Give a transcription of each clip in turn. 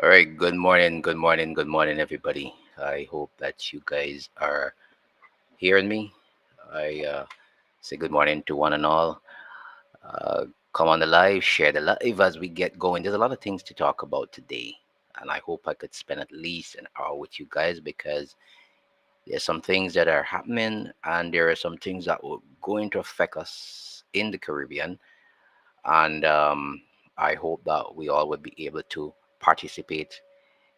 All right, good morning, good morning, good morning, everybody. I hope that you guys are hearing me. I say good morning to one and all. Come on the live, share the live as we get going. There's a lot of things to talk about today, and I hope I could spend at least an hour with you guys because there's some things that are happening, and there are some things that will going to affect us in the Caribbean. And I hope that we all would be able to participate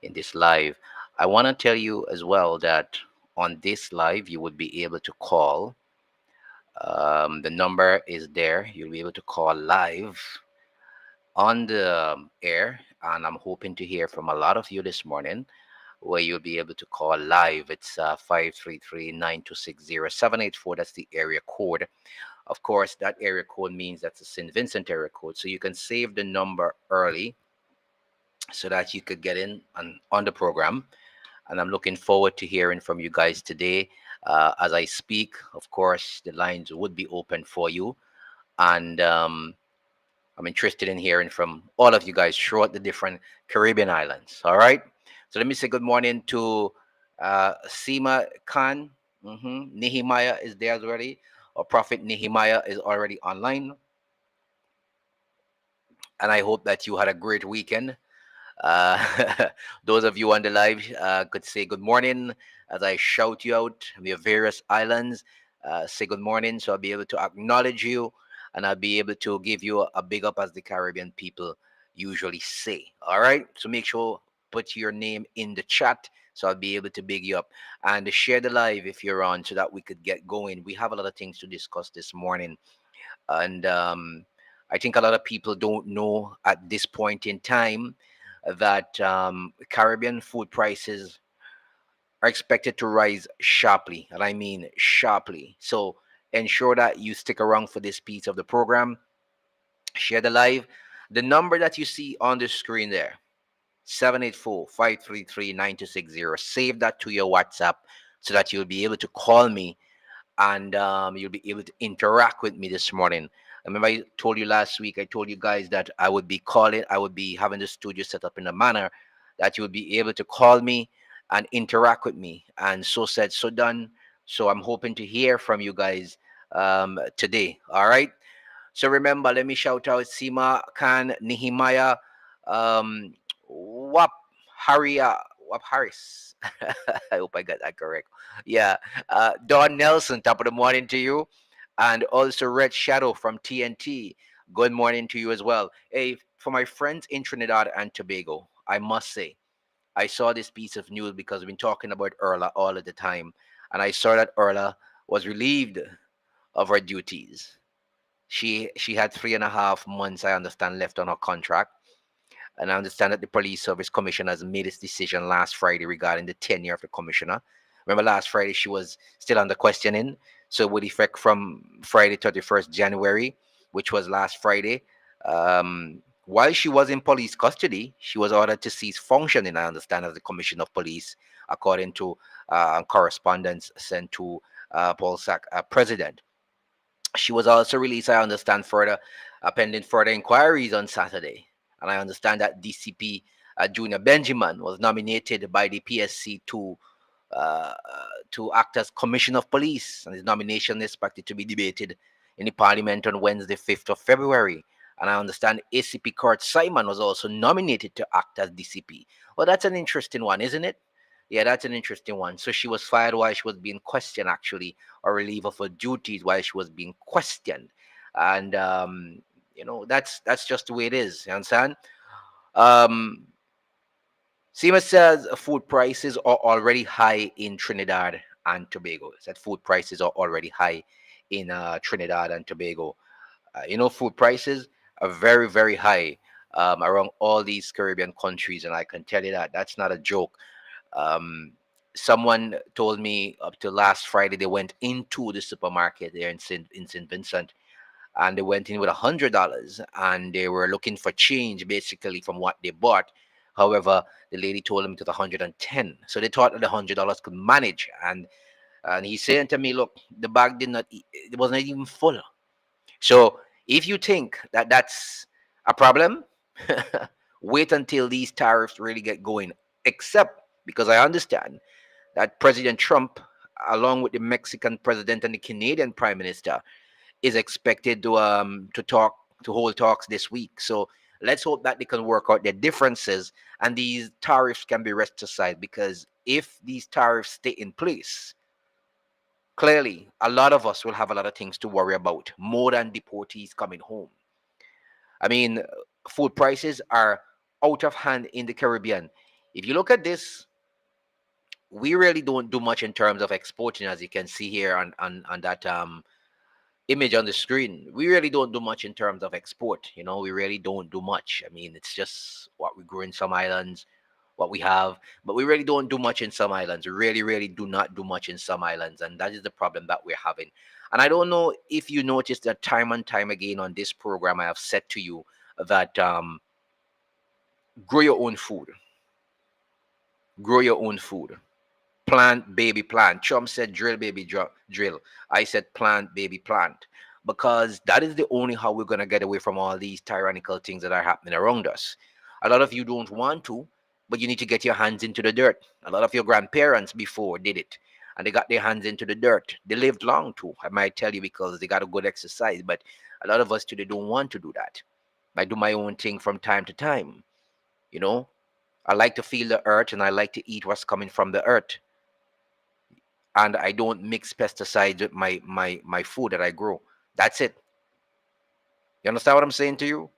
in this live. I want to tell you as well that on this live, you would be able to call. The number is there. You'll be able to call live on the air. And I'm hoping to hear from a lot of you this morning where you'll be able to call live. It's 533 That's the area code. Of course, that area code means that's a St. Vincent area code. So you can save the number early so that you could get in on the program, and I'm looking forward to hearing from you guys today. As I speak, of course, the lines would be open for you, and I'm interested in hearing from all of you guys throughout the different Caribbean islands. All right, so let me say good morning to Sima Khan. Nehemiah is there already, or Prophet Nehemiah is already online, and I hope that you had a great weekend. Uh, those of you on the live could say good morning as I shout you out on your various islands. Say good morning, so I'll be able to acknowledge you, and I'll be able to give you a big up as the Caribbean people usually say. All right, so make sure put your name in the chat, so I'll be able to big you up and share the live if you're on, so that we could get going. We have a lot of things to discuss this morning, and I think a lot of people don't know at this point in time that Caribbean food prices are expected to rise sharply, and I mean sharply. So ensure that you stick around for this piece of the program. Share the live. The number that you see on the screen there, 784-533-9260. Save that to your WhatsApp so that you'll be able to call me, and you'll be able to interact with me this morning. I remember I told you last week, I told you guys that I would be calling, I would be having the studio set up in a manner that you would be able to call me and interact with me. And so said, so done. So I'm hoping to hear from you guys today. All right. So remember, let me shout out Sima Khan, Nehemiah, um, Wap Haria, Wap Harris. I hope I got that correct. Yeah. Don Nelson, top of the morning to you. And also Red Shadow from TNT. Good morning to you as well. Hey, for my friends in Trinidad and Tobago, I must say, I saw this piece of news because we've been talking about Erla all of the time. And I saw that Erla was relieved of her duties. She had 3.5 months, I understand, left on her contract. And I understand that the Police Service Commissioner has made its decision last Friday regarding the tenure of the commissioner. Remember, last Friday she was still under questioning. So, with effect from Friday, 31st January, which was last Friday, while she was in police custody, she was ordered to cease functioning, I understand, as the Commissioner of Police, according to correspondence sent to Paul Sack, President. She was also released, I understand, further pending further inquiries on Saturday. And I understand that DCP Junior Benjamin was nominated by the PSC uh, to act as Commissioner of Police, and his nomination is expected to be debated in the Parliament on Wednesday, 5th of February. And I understand ACP Kurt Simon was also nominated to act as DCP. Well, that's an interesting one, isn't it? Yeah, that's an interesting one. So she was fired while she was being questioned, actually, or relieved of her duties while she was being questioned. And that's just the way it is. You understand? Um, Seema says food prices are already high in Trinidad and Tobago. Said food prices are already high in Trinidad and Tobago. Food prices are very, very high around all these Caribbean countries, and I can tell you that that's not a joke. Um, Someone told me up to last Friday they went into the supermarket there in Saint Vincent, and they went in with $100, and they were looking for change basically from what they bought. However, the lady told them it was 110, so they thought that $100 could manage. And he said to me, "Look, the bag did not, it was not even full." So if you think that that's a problem, Wait until these tariffs really get going. Except because I understand that President Trump, along with the Mexican president and the Canadian prime minister, is expected to hold talks this week. So let's hope that they can work out their differences and these tariffs can be rested aside. Because if these tariffs stay in place, clearly a lot of us will have a lot of things to worry about, more than deportees coming home. I mean, food prices are out of hand in the Caribbean. If you look at this, we really don't do much in terms of exporting, as you can see here on that image on the screen. We really don't do much in terms of export. We really don't do much. I mean, it's just what we grow in some islands, what we have, but we really don't do much in some islands. We really, really do not do much in some islands, and that is the problem that we're having. And I don't know if you noticed that time and time again on this program, I have said to you that grow your own food, grow your own food. Plant, baby, plant. Trump said drill, baby, drill. I said plant, baby, plant. Because that is the only how we're going to get away from all these tyrannical things that are happening around us. A lot of you don't want to, but you need to get your hands into the dirt. A lot of your grandparents before did it, and they got their hands into the dirt. They lived long too, I might tell you, because they got a good exercise. But a lot of us today don't want to do that. I do my own thing from time to time. You know, I like to feel the earth and I like to eat what's coming from the earth, and I don't mix pesticides with my food that I grow. That's it. You understand what I'm saying to you?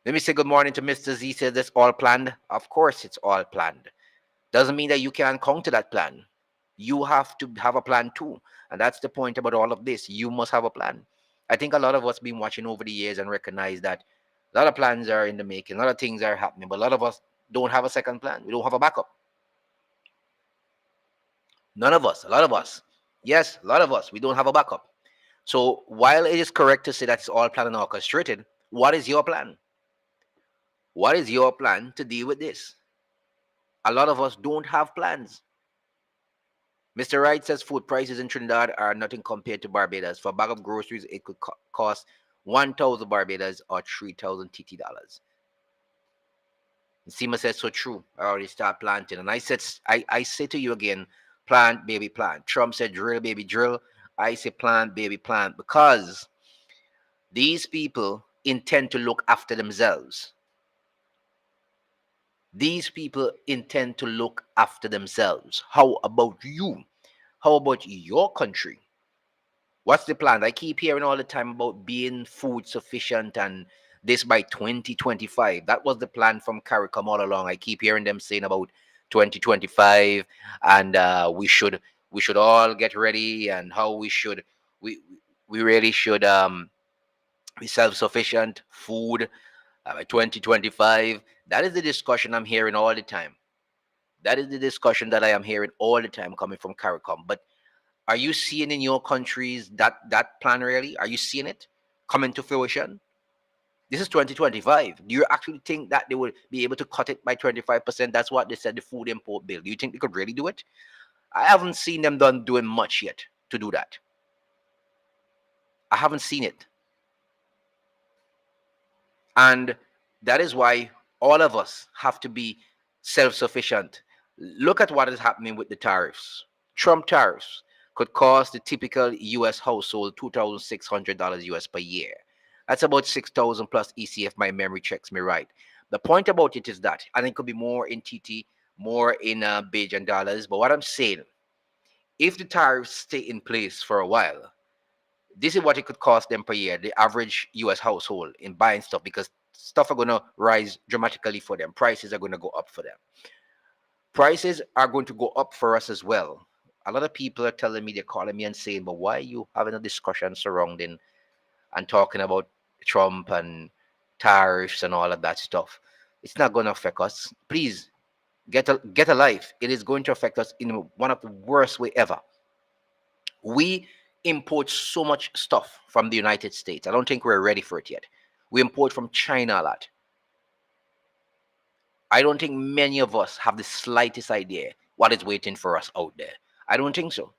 Let me say good morning to Mr. Z. Says that's all planned. Of course, it's all planned. Doesn't mean that you can't counter that plan. You have to have a plan too, and that's the point about all of this. You must have a plan. I think a lot of us been watching over the years and recognize that a lot of plans are in the making, a lot of things are happening, but a lot of us don't have a second plan. We don't have a backup. None of us, a lot of us. Yes, a lot of us, we don't have a backup. So while it is correct to say that it's all planned and orchestrated, what is your plan? What is your plan to deal with this? A lot of us don't have plans. Mr. Wright says food prices in Trinidad are nothing compared to Barbados. For a bag of groceries, it could cost 1,000 Barbados or 3,000 TT dollars. Sima says so true. I already start planting. And I say to you again, plant, baby, plant. Trump said drill, baby, drill. I say plant, baby, plant, because these people intend to look after themselves. These people intend to look after themselves. How about you? How about your country? What's the plan? I keep hearing all the time about being food sufficient and this by 2025. That was the plan from CARICOM all along. I keep hearing them saying about 2025, and we should all get ready, and how we we really should be self-sufficient food by 2025. That is the discussion I'm hearing all the time. That is the discussion that I am hearing all the time coming from CARICOM. But are you seeing in your countries that plan really? Are you seeing it coming to fruition? This is 2025. Do you actually think that they will be able to cut it by 25%? That's what they said, the food import bill. Do you think they could really do it? I haven't seen them doing much yet to do that. I haven't seen it. And that is why all of us have to be self-sufficient. Look at what is happening with the tariffs. Trump tariffs could cost the typical US household $2,600 US per year. That's about 6,000 plus EC if my memory checks me right. The point about it is that, and it could be more in TT, more in Bajan dollars. But what I'm saying, if the tariffs stay in place for a while, this is what it could cost them per year, the average US household in buying stuff, because stuff are going to rise dramatically for them. Prices are going to go up for them. Prices are going to go up for us as well. A lot of people are telling me, they're calling me and saying, but why are you having a discussion surrounding and talking about Trump and tariffs and all of that stuff? It's not going to affect us. Please get a life. It is going to affect us in one of the worst way ever. We import so much stuff from the United States. I don't think we're ready for it yet. We import from China a lot. I don't think many of us have the slightest idea what is waiting for us out there. I don't think so.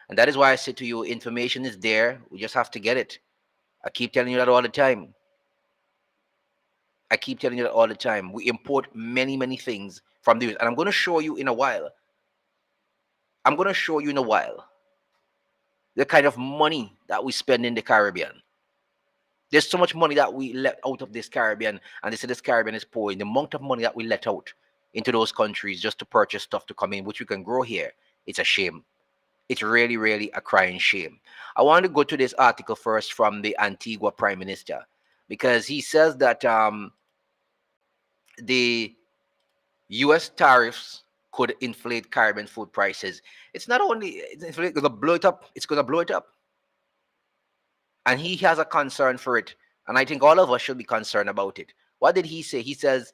And that is why I say to you, information is there. We just have to get it. I keep telling you that all the time. I keep telling you that all the time. We import many, many things from the US. And I'm going to show you in a while. I'm going to show you in a while the kind of money that we spend in the Caribbean. There's so much money that we let out of this Caribbean, and they say this Caribbean is poor. In the amount of money that we let out into those countries just to purchase stuff to come in, which we can grow here, it's a shame. It's really, really a crying shame. I want to go to this article first from the Antigua Prime Minister because he says that the U.S. tariffs could inflate Caribbean food prices. It's not only it's going to blow it up. It's going to blow it up, and he has a concern for it. And I think all of us should be concerned about it. What did he say? He says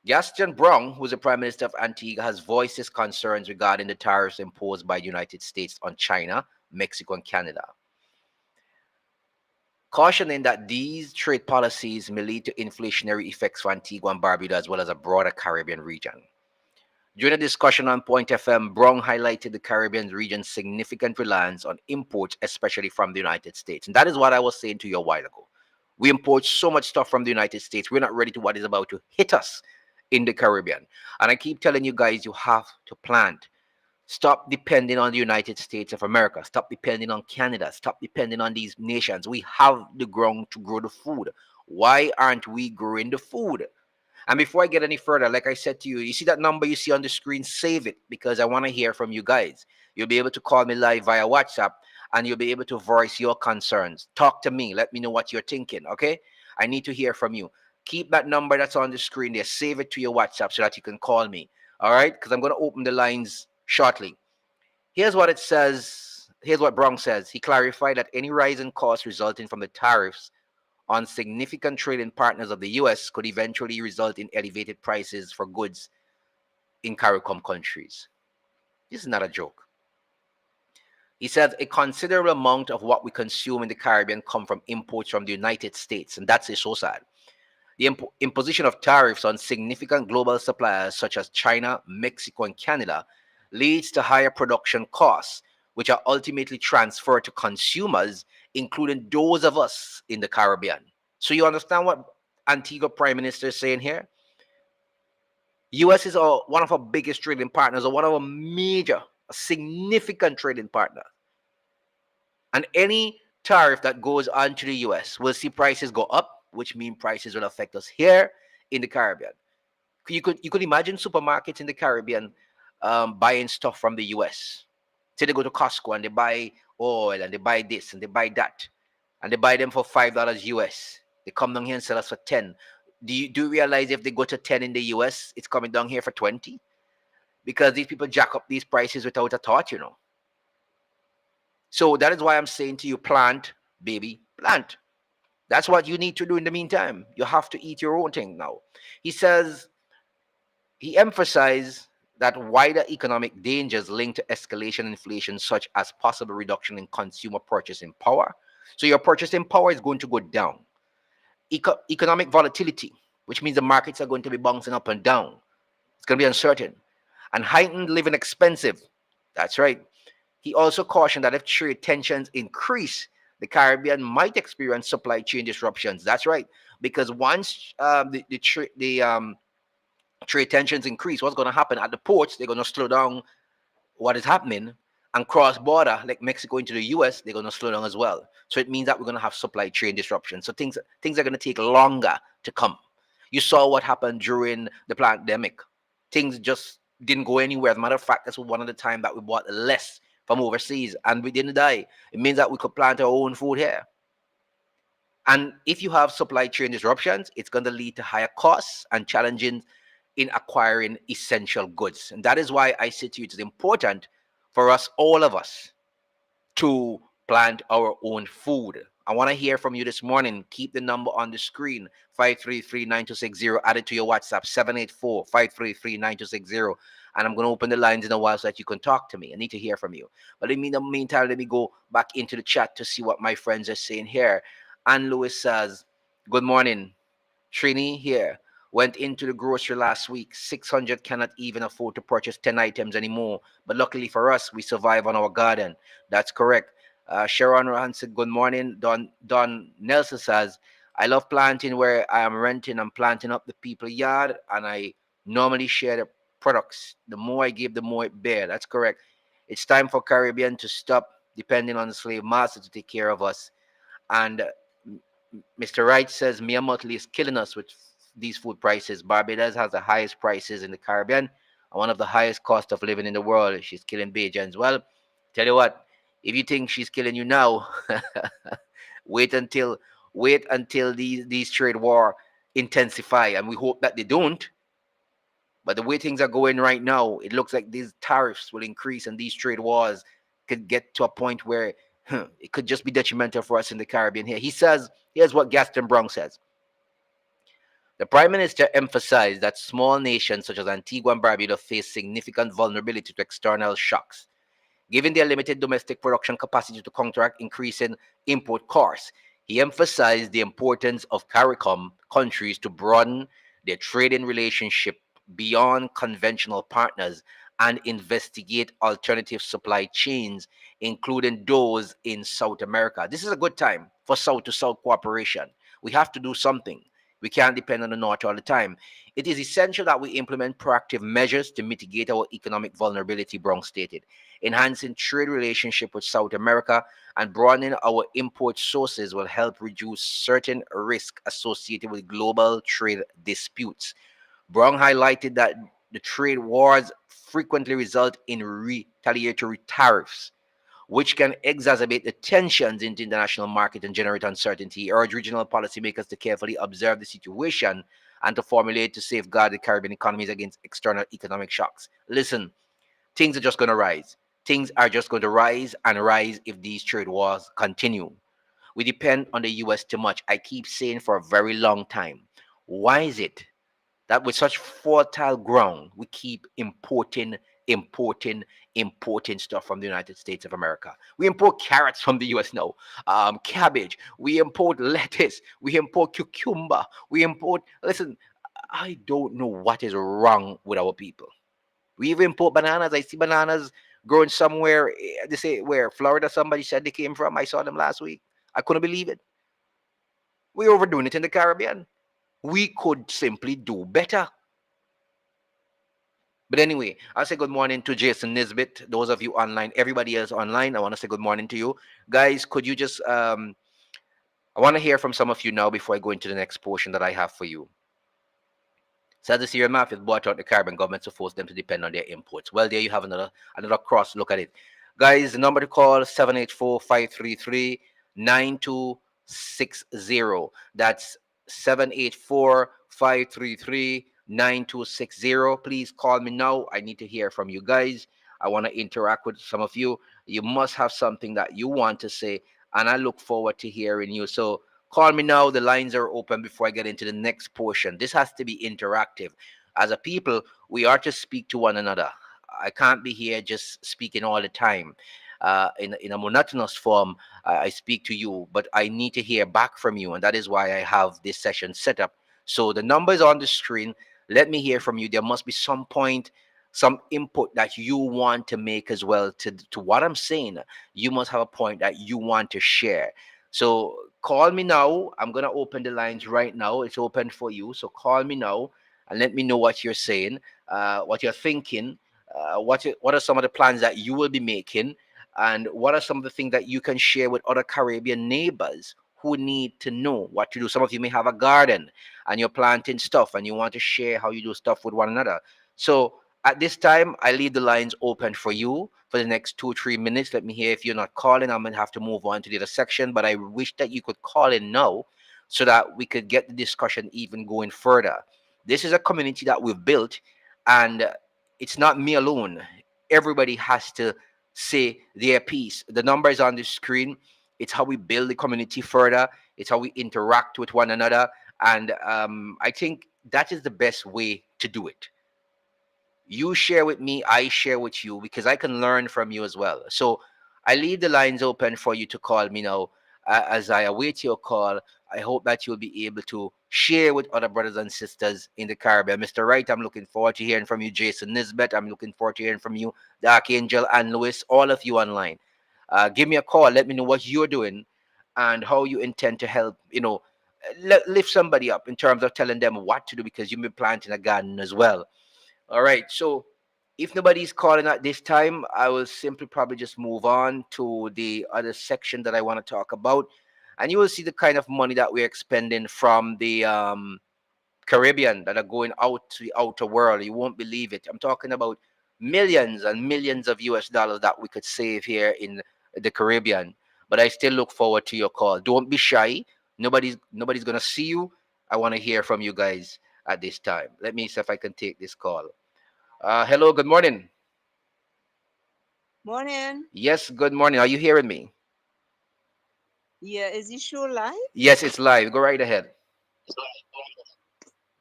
Gaston Brong, who's the Prime Minister of Antigua, has voiced his concerns regarding the tariffs imposed by the United States on China, Mexico, and Canada, cautioning that these trade policies may lead to inflationary effects for Antigua and Barbuda as well as a broader Caribbean region. During a discussion on Point FM, Brong highlighted the Caribbean region's significant reliance on imports, especially from the United States. And that is what I was saying to you a while ago. We import so much stuff from the United States. We're not ready to what is about to hit us in the Caribbean. And I keep telling you guys, you have to plant. Stop depending on the United States of America. Stop depending on Canada. Stop depending on these nations. We have the ground to grow the food. Why aren't we growing the food? And before I get any further, like I said to you, you see that number you see on the screen, save it because I want to hear from you guys. You'll be able to call me live via WhatsApp and you'll be able to voice your concerns. Talk to me. Let me know what you're thinking, okay? I need to hear from you. Keep that number that's on the screen there. Save it to your WhatsApp so that you can call me, all right? Because I'm going to open the lines shortly. Here's what it says. Here's what Brong says. He clarified that any rise in costs resulting from the tariffs on significant trading partners of the U.S. could eventually result in elevated prices for goods in CARICOM countries. This is not a joke. He said a considerable amount of what we consume in the Caribbean come from imports from the United States, and that's so sad. The imposition of tariffs on significant global suppliers such as China, Mexico, and Canada leads to higher production costs, which are ultimately transferred to consumers, including those of us in the Caribbean. So you understand what Antigua Prime Minister is saying here? U.S. is one of our biggest trading partners, or one of our major, significant trading partners. And any tariff that goes on to the U.S. will see prices go up, which means prices will affect us here in the Caribbean. You could imagine supermarkets in the Caribbean buying stuff from the U.S. Say they go to Costco and they buy oil and they buy this and they buy that, and they buy them for $5 US. They come down here and sell us for 10. Do you realize if they go to 10 in the US, it's coming down here for 20? Because these people jack up these prices without a thought, you know. So that is why I'm saying to you, plant, baby, plant. That's what you need to do in the meantime. You have to eat your own thing now. He emphasized that wider economic dangers linked to escalation inflation, such as possible reduction in consumer purchasing power. So your purchasing power is going to go down. Economic volatility, which means the markets are going to be bouncing up and down. It's going to be uncertain. And heightened living expensive. That's right. He also cautioned that if trade tensions increase, the Caribbean might experience supply chain disruptions. That's right. Because once trade tensions increase, what's going to happen at the ports? They're going to slow down what is happening, and cross border, like Mexico into the US, they're going to slow down as well. So it means that we're going to have supply chain disruption. So things are going to take longer to come. You saw what happened during the pandemic. Things just didn't go anywhere. As a matter of fact, that's one of the time that we bought less from overseas and we didn't die. It means that we could plant our own food here. And if you have supply chain disruptions, it's going to lead to higher costs and challenges in acquiring essential goods. And that is why I say to you, it's important for us, all of us, to plant our own food. I want to hear from you this morning. Keep the number on the screen, 533-9260. Add it to your WhatsApp, 784-533-9260. And I'm going to open the lines in a while so that you can talk to me. I need to hear from you. But in the meantime, let me go back into the chat to see what my friends are saying here. Ann Lewis says, good morning. Trini here. Went into the grocery last week. 600 cannot even afford to purchase 10 items anymore. But luckily for us, we survive on our garden. That's correct. Sharon Rohan said, good morning. Don Nelson says, I love planting where I am renting and planting up the people yard, and I normally share the products. The more I give, the more it bear. That's correct. It's time for Caribbean to stop depending on the slave master to take care of us. And Mr. Wright says Mia Motley is killing us with these food prices. Barbados has the highest prices in the Caribbean and one of the highest cost of living in the world. She's killing Bajans. Well, tell you what, if you think she's killing you now, wait until these trade war intensify, and we hope that they don't. But the way things are going right now, it looks like these tariffs will increase and these trade wars could get to a point where it could just be detrimental for us in the Caribbean here. He says, here's what Gaston Brown says. The Prime Minister emphasized that small nations such as Antigua and Barbuda face significant vulnerability to external shocks, given their limited domestic production capacity to counteract increasing import costs. He emphasized the importance of CARICOM countries to broaden their trading relationship beyond conventional partners and investigate alternative supply chains, including those in South America. This is a good time for South to South cooperation. We have to do something. We can't depend on the North all the time. It is essential that we implement proactive measures to mitigate our economic vulnerability, Brown stated. Enhancing trade relationship with South America and broadening our import sources will help reduce certain risk associated with global trade disputes. Brown highlighted that the trade wars frequently result in retaliatory tariffs, which can exacerbate the tensions in the international market and generate uncertainty. He urged regional policymakers to carefully observe the situation and to formulate to safeguard the Caribbean economies against external economic shocks. Listen, things are just going to rise. Things are just going to rise and rise if these trade wars continue. We depend on the US too much. I keep saying for a very long time. Why is it that with such fertile ground, we keep importing, importing stuff from the United States of America? We import carrots from the US now, cabbage. We import lettuce. We import cucumber. We import, listen, I don't know what is wrong with our people. We even import bananas. I see bananas growing somewhere. They say where Florida. Somebody said they came from. I saw them last week. I couldn't believe it. We're overdoing it in the Caribbean. We could simply do better. But anyway, I'll say good morning to Jason Nisbet. Those of you online, everybody else online, I want to say good morning to you. Guys, could you just, I want to hear from some of you now before I go into the next portion that I have for you. Says the Syrian mafia bought out the Caribbean government to force them to depend on their imports. Well, there you have another cross look at it. Guys, the number to call 784-533-9260. That's 784-533-9260. Please call me now. I need to hear from you guys. I want to interact with some of you. You must have something that you want to say, and I look forward to hearing you. So call me now. The lines are open before I get into the next portion. This has to be interactive. As a people, we are to speak to one another. I can't be here just speaking all the time. In a monotonous form, I speak to you, but I need to hear back from you. And that is why I have this session set up. So the numbers on the screen. Let me hear from you. There must be some point, some input that you want to make as well to what I'm saying. You must have a point that you want to share. So call me now. I'm going to open the lines right now. It's open for you. So call me now and let me know what you're saying, what you're thinking, what are some of the plans that you will be making, and what are some of the things that you can share with other Caribbean neighbors who need to know what to do. Some of you may have a garden and you're planting stuff and you want to share how you do stuff with one another. So at this time, I leave the lines open for you for the next 2-3 minutes. Let me hear if you're not calling. I'm going to have to move on to the other section, but I wish that you could call in now so that we could get the discussion even going further. This is a community that we've built, and it's not me alone. Everybody has to say their piece. The number is on the screen. It's how we build the community further. It's how we interact with one another. And I think that is the best way to do it. You share with me, I share with you, because I can learn from you as well. So I leave the lines open for you to call me now. As I await your call, I hope that you'll be able to share with other brothers and sisters in the Caribbean. Mr. Wright, I'm looking forward to hearing from you. Jason Nisbet, I'm looking forward to hearing from you. The Archangel and Lewis, all of you online. Give me a call. Let me know what you're doing and how you intend to help, lift somebody up in terms of telling them what to do, because you've been planting a garden as well. All right. So if nobody's calling at this time, I will simply probably just move on to the other section that I want to talk about. And you will see the kind of money that we're expending from the Caribbean that are going out to the outer world. You won't believe it. I'm talking about millions and millions of US dollars that we could save here in the Caribbean. But I still look forward to your call. Don't be shy. Nobody's gonna see you. I want to hear from you guys at this time. Let me see if I can take this call. Hello, good morning. Morning. Yes, good morning. Are you hearing me? Yeah, is the show live? Yes, it's live. Go right ahead.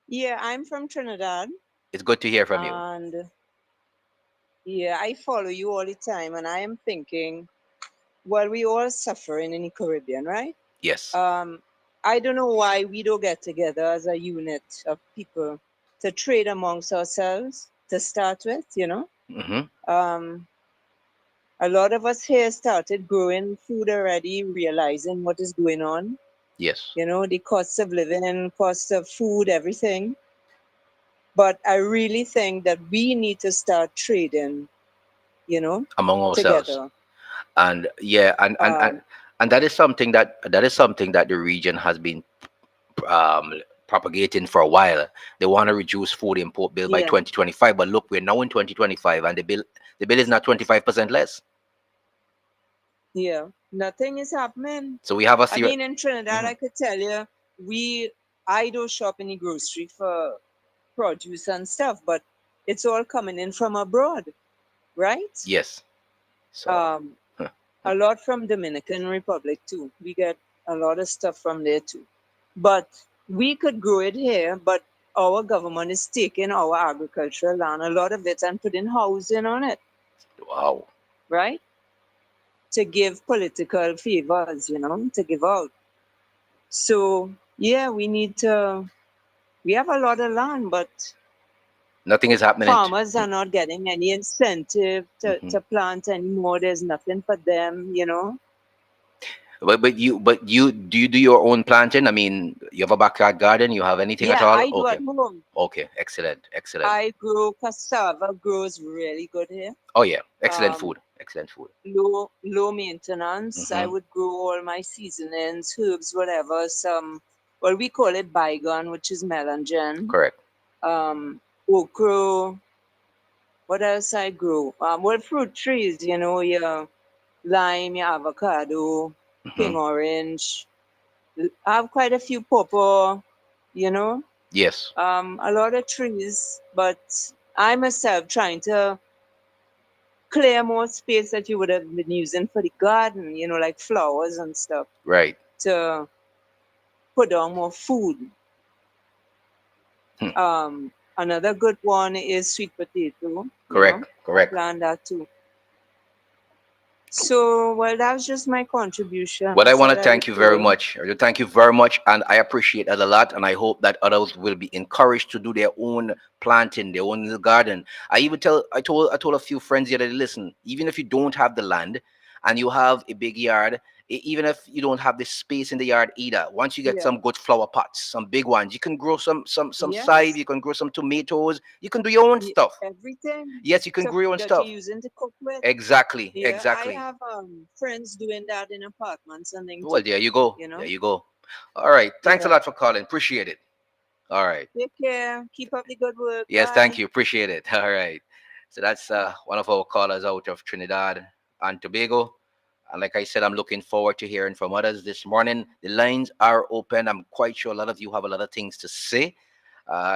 Yeah, I'm from Trinidad, It's good to hear from you. and yeah, I follow you all the time, and I am thinking, well, we all suffering in the Caribbean, right? Yes. Um, I don't know why we don't get together as a unit of people to trade amongst ourselves to start with, you know. Mm-hmm. Um, a lot of us here started growing food already, realizing what is going on, Yes. you know, the cost of living, cost of food, everything. But I really think that we need to start trading, you know, Among ourselves. together. And yeah, Um, and that is something that the region has been um propagating for a while. They want to reduce food import bill by yeah, 2025, but look, we're now in 2025 and the bill is not 25% less. yeah. Nothing is happening. So we have a I serious. mean, in Trinidad, I could tell you, we, I don't shop in the grocery for produce and stuff, but it's all coming in from abroad, right? Yes. So Um, a lot from Dominican Republic too. We get a lot of stuff from there too. But we could grow it here, but our government is taking our agricultural land, a lot of it, and putting housing on it, wow. right? To give political favors, you know, to give out. So yeah, we have a lot of land, but Nothing is happening. farmers are not getting any incentive Mhm. to plant anymore. There's nothing for them, you know. But you do you do your own planting? I mean, you have a backyard garden. You have anything at Yeah, all? I do Okay. at home. Okay. Excellent. Excellent. I grow cassava, grows really good here. Oh yeah. Excellent Um, food. Excellent food. low maintenance. I Hmm. would grow all my seasonings, herbs, whatever. Some, well, we call it bygone, which is melangen. Correct. Okra. What else I grow? Well, fruit trees, you know, your lime, your avocado, Hmm. king orange. I have quite a few pawpaw, you know, Yes. a lot of trees. But I myself trying to clear more space that you would have been using for the garden, you know, like flowers and stuff, Right. to put down more food. Hmm. Another good one is sweet potato, you know, Correct. Correct. plant that too. So, well, that's just my contribution. Well, I I want said to I would thank you very call. much. Thank you very much, and I appreciate that a lot. And I hope that others will be encouraged to do their own planting, their own little garden. I told a few friends here that listen, even if you don't have the land and you have a big yard, even if you don't have the space in the yard either, once you get Yeah. some good flower pots, some big ones, you can grow some side. Yes. You can grow some tomatoes. You can do your own stuff. Everything Yes, you can grow your own that you're stuff. using to cook with. Exactly. Yeah, I Exactly. have friends doing that in apartments and things Well, too. there you go. You There know. you go. All right. Thanks a Yeah. lot for calling. Appreciate it. All right. Take care. Keep up the good work. Yes, thank Bye. you. Appreciate it. All right. So that's one of our callers out of Trinidad and Tobago. And like I said, I'm looking forward to hearing from others this morning. The lines are open. I'm quite sure a lot of you have a lot of things to say.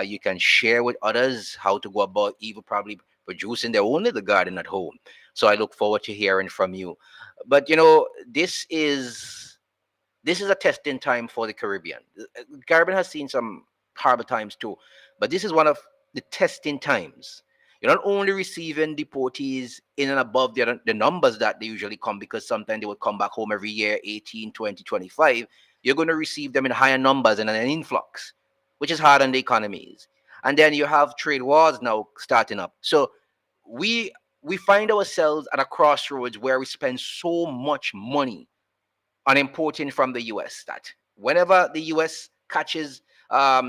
You can share with others how to go about even probably producing their own little garden at home. So I look forward to hearing from you. But this is a testing time for the Caribbean. Caribbean has seen some horrible times too, but this is one of the testing times. You're not only receiving deportees in and above the numbers that they usually come, because sometimes they would come back home every year, 18, 20, 25. You're going to receive them in higher numbers and an influx, which is hard on the economies. And then you have trade wars now starting up. So we we find ourselves at a crossroads where we spend so much money on importing from the US that Whenever the US catches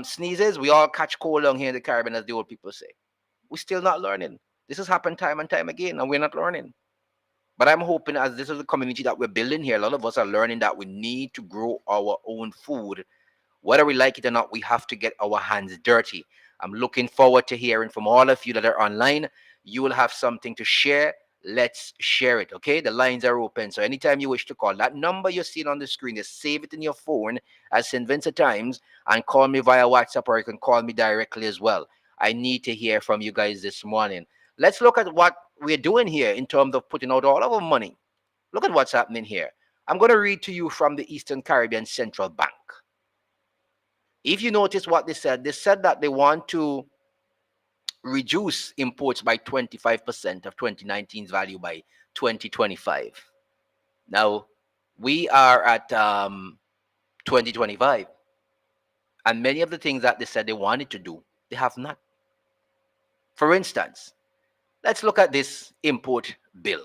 sneezes, we all catch cold down here in the Caribbean, as the old people say. We're still not learning. This has happened time and time again, and we're not learning. But I'm hoping, as this is a community that we're building here, a lot of us are learning that we need to grow our own food. Whether we like it or not, we have to get our hands dirty. I'm looking forward to hearing from all of you that are online. You will have something to share. Let's share it, okay? The lines are open. So anytime you wish to call, that number you're seeing on the screen, just save it in your phone as St. Vincent Times and call me via WhatsApp, or you can call me directly as well. I need to hear from you guys this morning. Let's look at what we're doing here in terms of putting out all of our money. Look at what's happening here. I'm going to read to you from the Eastern Caribbean Central Bank. If you notice what they said that they want to reduce imports by 25% of 2019's value by 2025. Now, we are at 2025, and many of the things that they said they wanted to do, they have not. For instance, let's look at this import bill.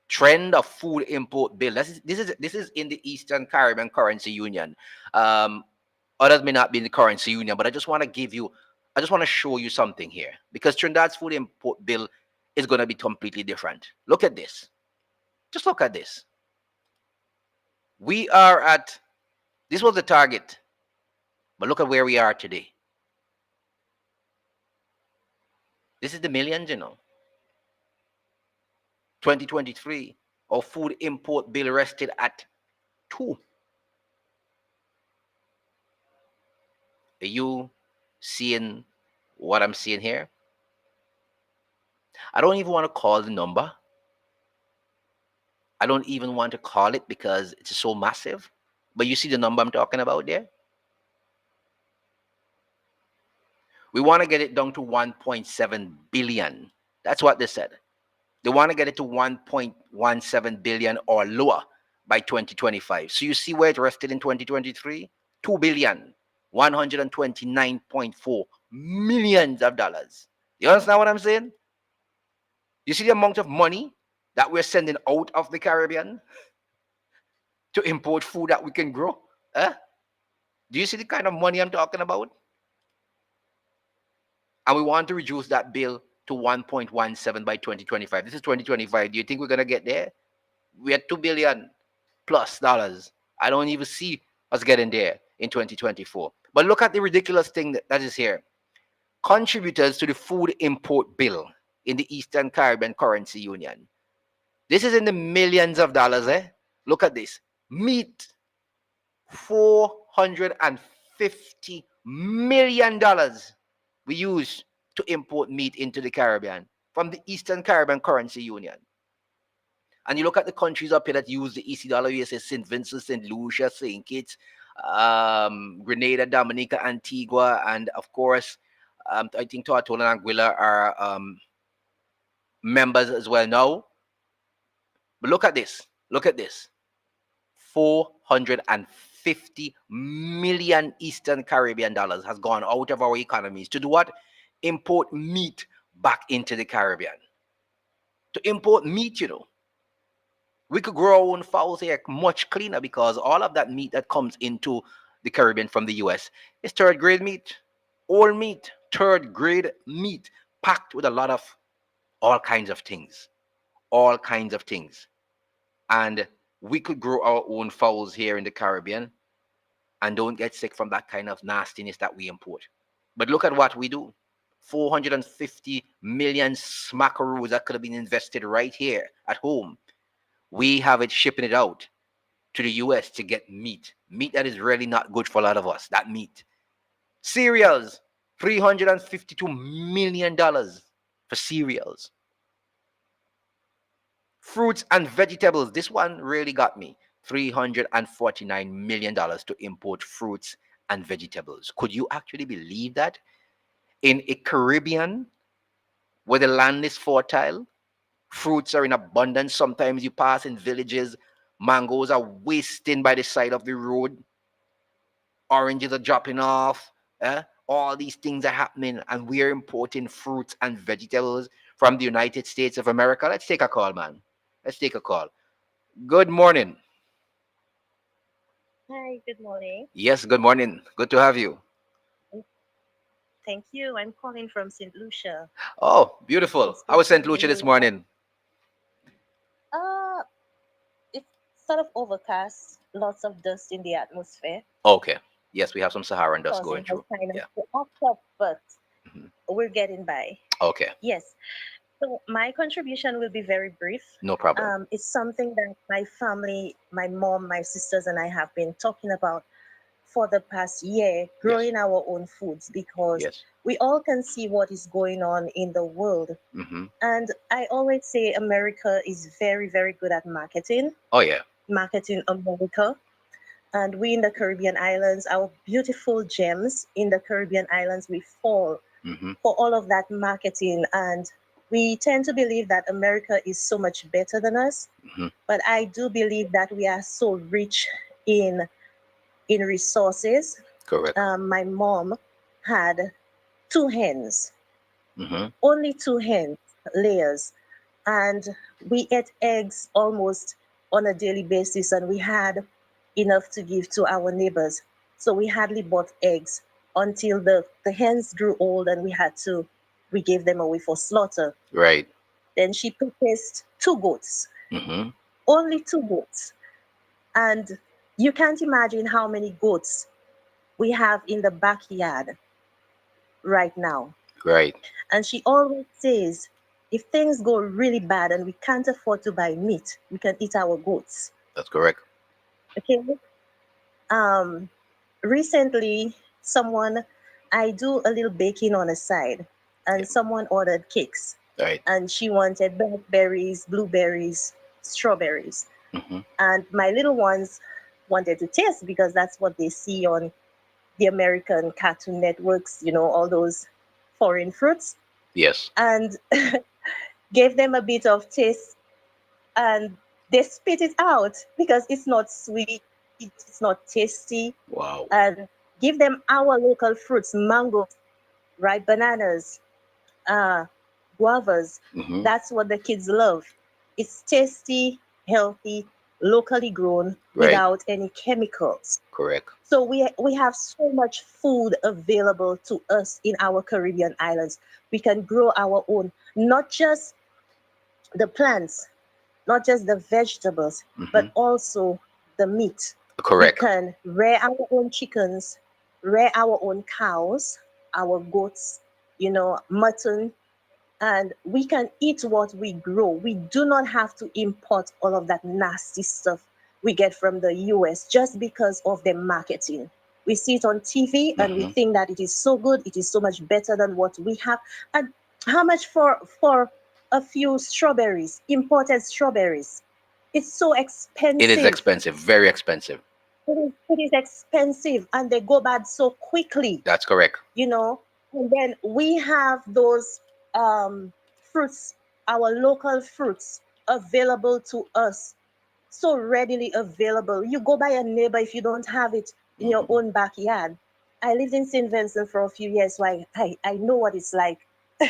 Trend of food import bill. This is in the Eastern Caribbean Currency Union. Others may not be in the currency union, but I just want to show you something here, because Trinidad's food import bill is going to be completely different. Look at this. Just look at this. We are at, this was the target, but look at where we are today. This is the millions, 2023, our food import bill rested at 2. Are you seeing what I'm seeing here? I don't even want to call the number. I don't even want to call it because it's so massive. But you see the number I'm talking about there? We want to get it down to 1.7 billion. That's what they said. They want to get it to 1.17 billion or lower by 2025. So you see where it rested in 2023? 2 billion, 129.4 millions of dollars. You understand what I'm saying? You see the amount of money that we're sending out of the Caribbean to import food that we can grow? Do you see the kind of money I'm talking about? And we want to reduce that bill to 1.17 by 2025. This is 2025. Do you think we're going to get there? We're at $2 billion plus dollars. I don't even see us getting there in 2024. But look at the ridiculous thing that is here. Contributors to the food import bill in the Eastern Caribbean Currency Union. This is in the millions of dollars. Look at this. Meat, $450 million we use to import meat into the Caribbean from the Eastern Caribbean Currency Union. And you look at the countries up here that use the EC dollar, you say St. Vincent, St. Lucia, St. Kitts, Grenada, Dominica, Antigua, and of course, I think Tortola and Anguilla are members as well now. But look at this. Look at this. 450 million Eastern Caribbean dollars has gone out of our economies to do what? Import meat back into the Caribbean. To import meat, we could grow our own fowls here much cleaner, because all of that meat that comes into the Caribbean from the US is third grade meat, old meat, third grade meat, packed with a lot of all kinds of things. And we could grow our own fowls here in the Caribbean and don't get sick from that kind of nastiness that we import. But look at what we do. 450 million smackaroos that could have been invested right here at home. We have it shipping it out to the US to get meat that is really not good for a lot of us, that meat. Cereals, $352 million for cereals. Fruits and vegetables, this one really got me. $349 million to import fruits and vegetables. Could you actually believe that? In a Caribbean where the land is fertile, fruits are in abundance. Sometimes you pass in villages, mangoes are wasting by the side of the road, oranges are dropping off, all these things are happening, and we're importing fruits and vegetables from the United States of America. Let's take a call, man. Let's take a call. Good morning. Hi, good morning. Yes, good morning. Good to have you. Thank you. I'm calling from St. Lucia. Oh, beautiful. It's How was St. beautiful Lucia this here. morning? Uh, it's sort of overcast, lots of dust in the atmosphere, Okay. Yes, we have some Saharan dust going causing us through. kind of Yeah. to act up, but Mhm. we're getting by. Okay. Yes. So my contribution will be very brief. No problem. It's something that my family, my mom, my sisters, and I have been talking about for the past year, Yes. growing our own foods because Yes. we all can see what is going on in the world. Mm-hmm. And I always say America is very, very good at Oh, yeah. marketing America. And we in the Caribbean islands, our beautiful gems in the Caribbean islands, we fall Mm-hmm. for all of that marketing. And we tend to believe that America is so much better than us. Mm-hmm. But I do believe that we are so rich in resources. Correct. My mom had two hens, Mm-hmm. only two hens, layers, and we ate eggs almost on a daily basis, and we had enough to give to our neighbors. So we hardly bought eggs until the hens grew old and we gave them away for slaughter. Right. Then she purchased two goats, Mm-hmm. only two goats. And you can't imagine how many goats we have in the backyard right now. Right. And she always says, if things go really bad and we can't afford to buy meat, we can eat our goats. That's correct. Okay. Um, Recently, someone, I do a little baking on the side, Yeah. and someone ordered cakes, Right. and she wanted blackberries, blueberries, strawberries. Mm-hmm. And my little ones wanted to taste because that's what they see on the American Cartoon Networks, all those foreign fruits. Yes. And gave them a bit of taste, and they spit it out because it's not sweet, it's not tasty. Wow. And give them our local fruits, mangoes, ripe bananas, uh, guavas. Mm-hmm. That's what the kids love. It's tasty, healthy, locally grown Right. without any chemicals. Correct. So we have so much food available to us in our Caribbean islands. We can grow our own, not just the plants, not just the vegetables, Mm-hmm. but also the meat. We Correct. can rear our own chickens, rear our own cows, our goats, mutton, and we can eat what we grow. We do not have to import all of that nasty stuff we get from the US just because of the marketing. We see it on TV and we Mm-hmm. think that it is so good, it is so much better than what we have. And how much for a few strawberries, imported strawberries? It's so It is expensive. expensive. Very expensive. It is expensive and they go bad so quickly, That's correct. you know. And then we have those fruits, our local fruits, available to us, so readily available. You go by a neighbor if you don't have it in your Mm-hmm. own backyard. I lived in St. Vincent for a few years, so I know what it's like. I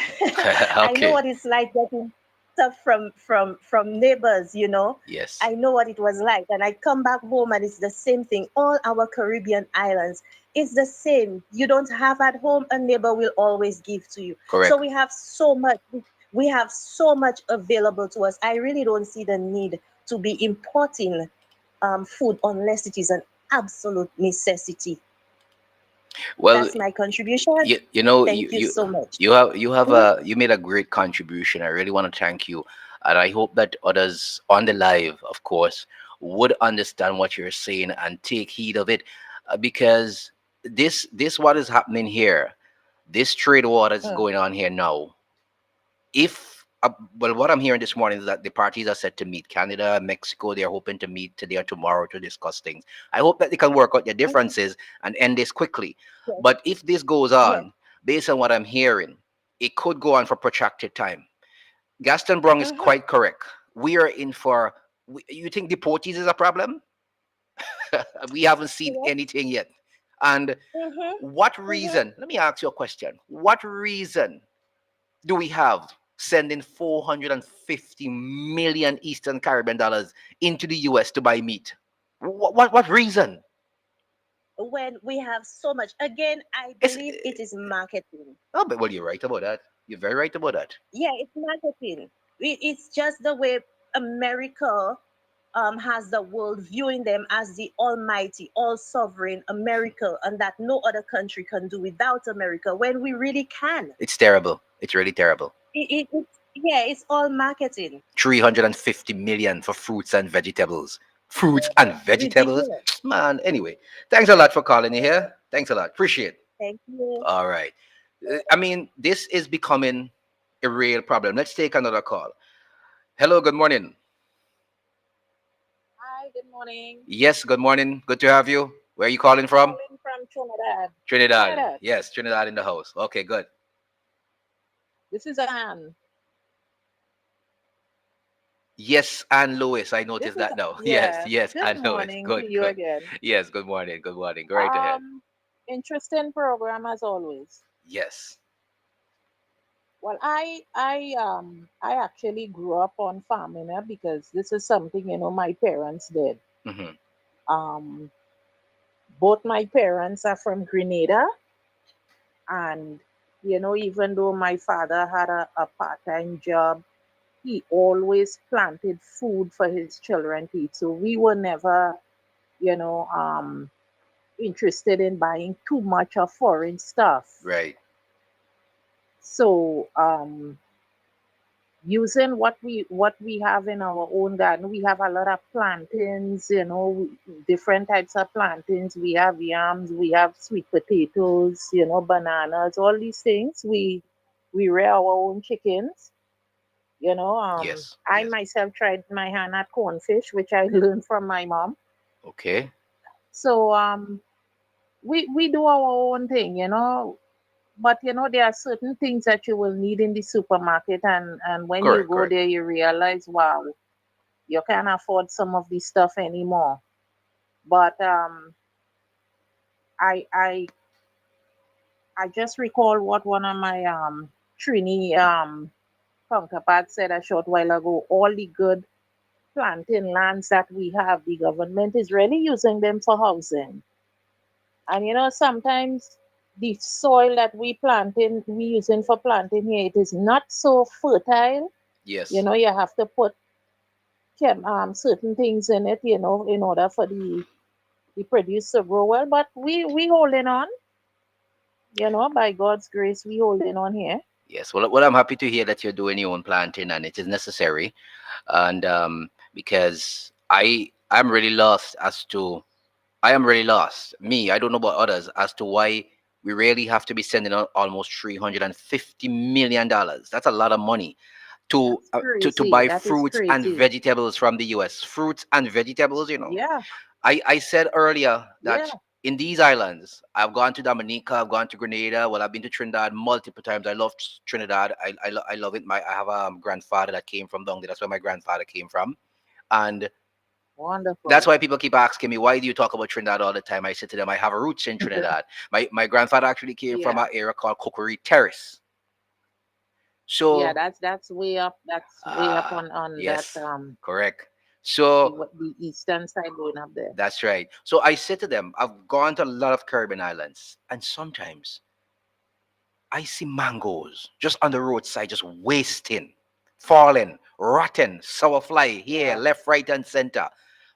know Okay. what it's like getting stuff from neighbors, Yes. I know what it was like. And I come back home and it's the same thing. All our Caribbean islands, it's the same. You don't have at home, a neighbor will always give to you. So Correct. we have so much available to us. I really don't see the need to be importing food unless it is an absolute necessity. Well, That's my contribution. you know Thank you so much. Mhm. you made a great contribution. I really want to thank you, and I hope that others on the live, of course, would understand what you're saying and take heed of it, because this what is happening here, this trade war that's Mm. going on here now. If Well, what I'm hearing this morning is that the parties are set to meet. Canada, Mexico, they're hoping to meet today or tomorrow to discuss things. I hope that they can work out their Mhm. differences and end this quickly. Yes, But if this goes yes. on, based on what I'm hearing, it could go on for protracted time. Gaston Brong is Mhm. quite correct. We are in for. You think deportees is a problem? We haven't seen Yes. anything yet. And Mhm. what Mhm. reason? Let me ask you a question. What reason do we have sending 450 million Eastern Caribbean dollars into the US to buy meat? What reason? when we have so much? Again, I It's believe it is marketing. oh, but well, you're right about that. You're very right about that. Yeah, it's marketing. It's just the way America has the world viewing them as the almighty, all sovereign America, and that no other country can do without America when we really can. It's terrible. It's really terrible. Yeah, it's all marketing. 350 million for fruits and vegetables. Fruits and vegetables? Ridiculous. Man, anyway, thanks a lot for calling in here. Thanks a lot. Appreciate it. Thank you. All right. I mean, this is becoming a real problem. Let's take another call. Hello, good morning. Hi, good morning. Yes, good morning. Good to have you. Where are you calling from? Calling from Trinidad. Trinidad. Trinidad. Yes, Trinidad in the house. Okay, good. This is Anne. Yes, Anne Lewis. I This noticed is that now. Yes, yeah. yes, Good Anne Lewis. morning Good, to you good. again. Yes, good morning. Good morning. Go right ahead. Interesting program as always. Yes. Well, I actually grew up on farming because this is something my parents did. Hmm. Um, Both my parents are from Grenada, and even though my father had a part-time job, he always planted food for his children to eat. So we were never, you know, um, interested in buying too much of foreign stuff. Right. So using what we have in our own garden, we have a lot of plantains, different types of plantains. We have yams, we have sweet potatoes, bananas, all these things. We rear our own chickens. Yes. I Yes. myself tried my hand at cornfish, which I learned from my mom. Okay. So we do our own thing, but there are certain things that you will need in the supermarket, and when you Correct. go Correct. there you realize, wow, you can't afford some of this stuff anymore. But I I I just recall what one of my Trini counterparts said a short while ago. All the good planting lands that we have, the government is really using them for housing. And sometimes the soil that we using for planting here, it is not so fertile. Yes. You have to put certain things in it, in order for the produce to grow well. But we holding on, by God's grace, we holding on here. Yes. Well, I'm happy to hear that you're doing your own planting and it is necessary. And because I'm really lost as to I am really lost. Me, I don't know about others as to why we really have to be sending out almost $350 million. That's a lot of money That's to crazy. buy That is fruits and crazy. vegetables from the US. Fruits and vegetables, Yeah, I said earlier that yeah. in these islands, I've gone to Dominica, I've gone to Grenada. Well, I've been to Trinidad multiple times. I love Trinidad. I love it. I have a grandfather that came from down there. That's where my grandfather came from, and that's Wonderful. why people keep asking me, why do you talk about Trinidad all the time? I said to them, I have roots in Trinidad. My grandfather actually came from Yeah. an area called Cookery Terrace. Yeah, So, that's way up. That's way up on that yes, correct. So the eastern side going up there. that's right. So I said to them, I've gone to a lot of Caribbean islands, and sometimes I see mangoes just on the roadside, just wasting, falling, rotten, sour fly here, Yeah. left, right, and center.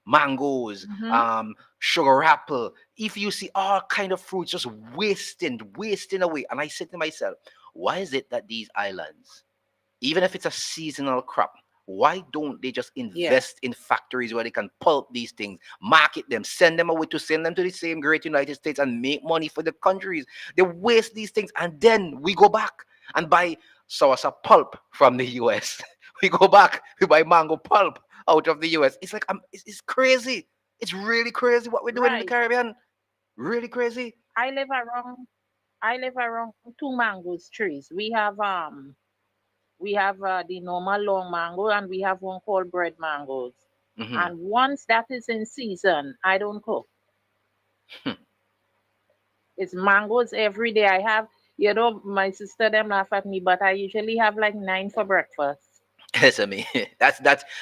Mangoes, Mm-hmm. sugar apple. If you see all kind of fruits just wasting away, and I said to myself, why is it that these islands, even if it's a seasonal crop, why don't they just Yeah. invest in factories where they can pulp these things, market them, send them to the same great United States and make money for the countries? They waste these things and then we go back and buy saucer pulp from the US. We go back, we buy mango pulp out of the US. It's like it's crazy. It's really crazy what we're doing in the Right. Caribbean. Really crazy. I live around I live around two mangoes trees. We have the normal long mango, and we have one called bread mangoes. Hmm. And once that is in season, I don't cook. It's mangoes every day. I have, my sister them laugh at me, but I usually have like nine for breakfast. Listen me, that's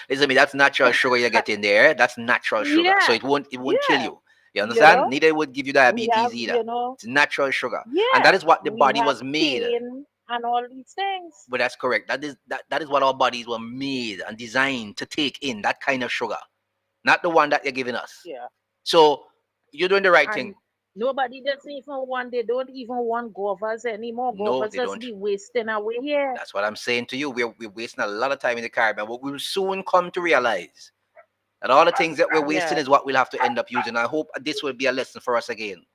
listen me. That's natural sugar you get in there. That's natural sugar, so Yeah, it won't kill yeah, you. You You understand? know, Neither would give you we diabetes have, either. It's natural sugar. And that yeah, is what the we body have was made. cane and all these things. But that's correct. That is what our bodies were made and designed to take in, that kind of sugar. Not the one that you're giving us. Yeah. So you're doing the right thing. And nobody doesn't even want, they don't even want govers anymore. No, Govers they just don't. be wasting away here. That's what I'm saying to you. We're wasting a lot of time in the Caribbean. But we'll soon come to realize that all the things that we're wasting Yeah. is what we'll have to end up using. I hope this will be a lesson for us again.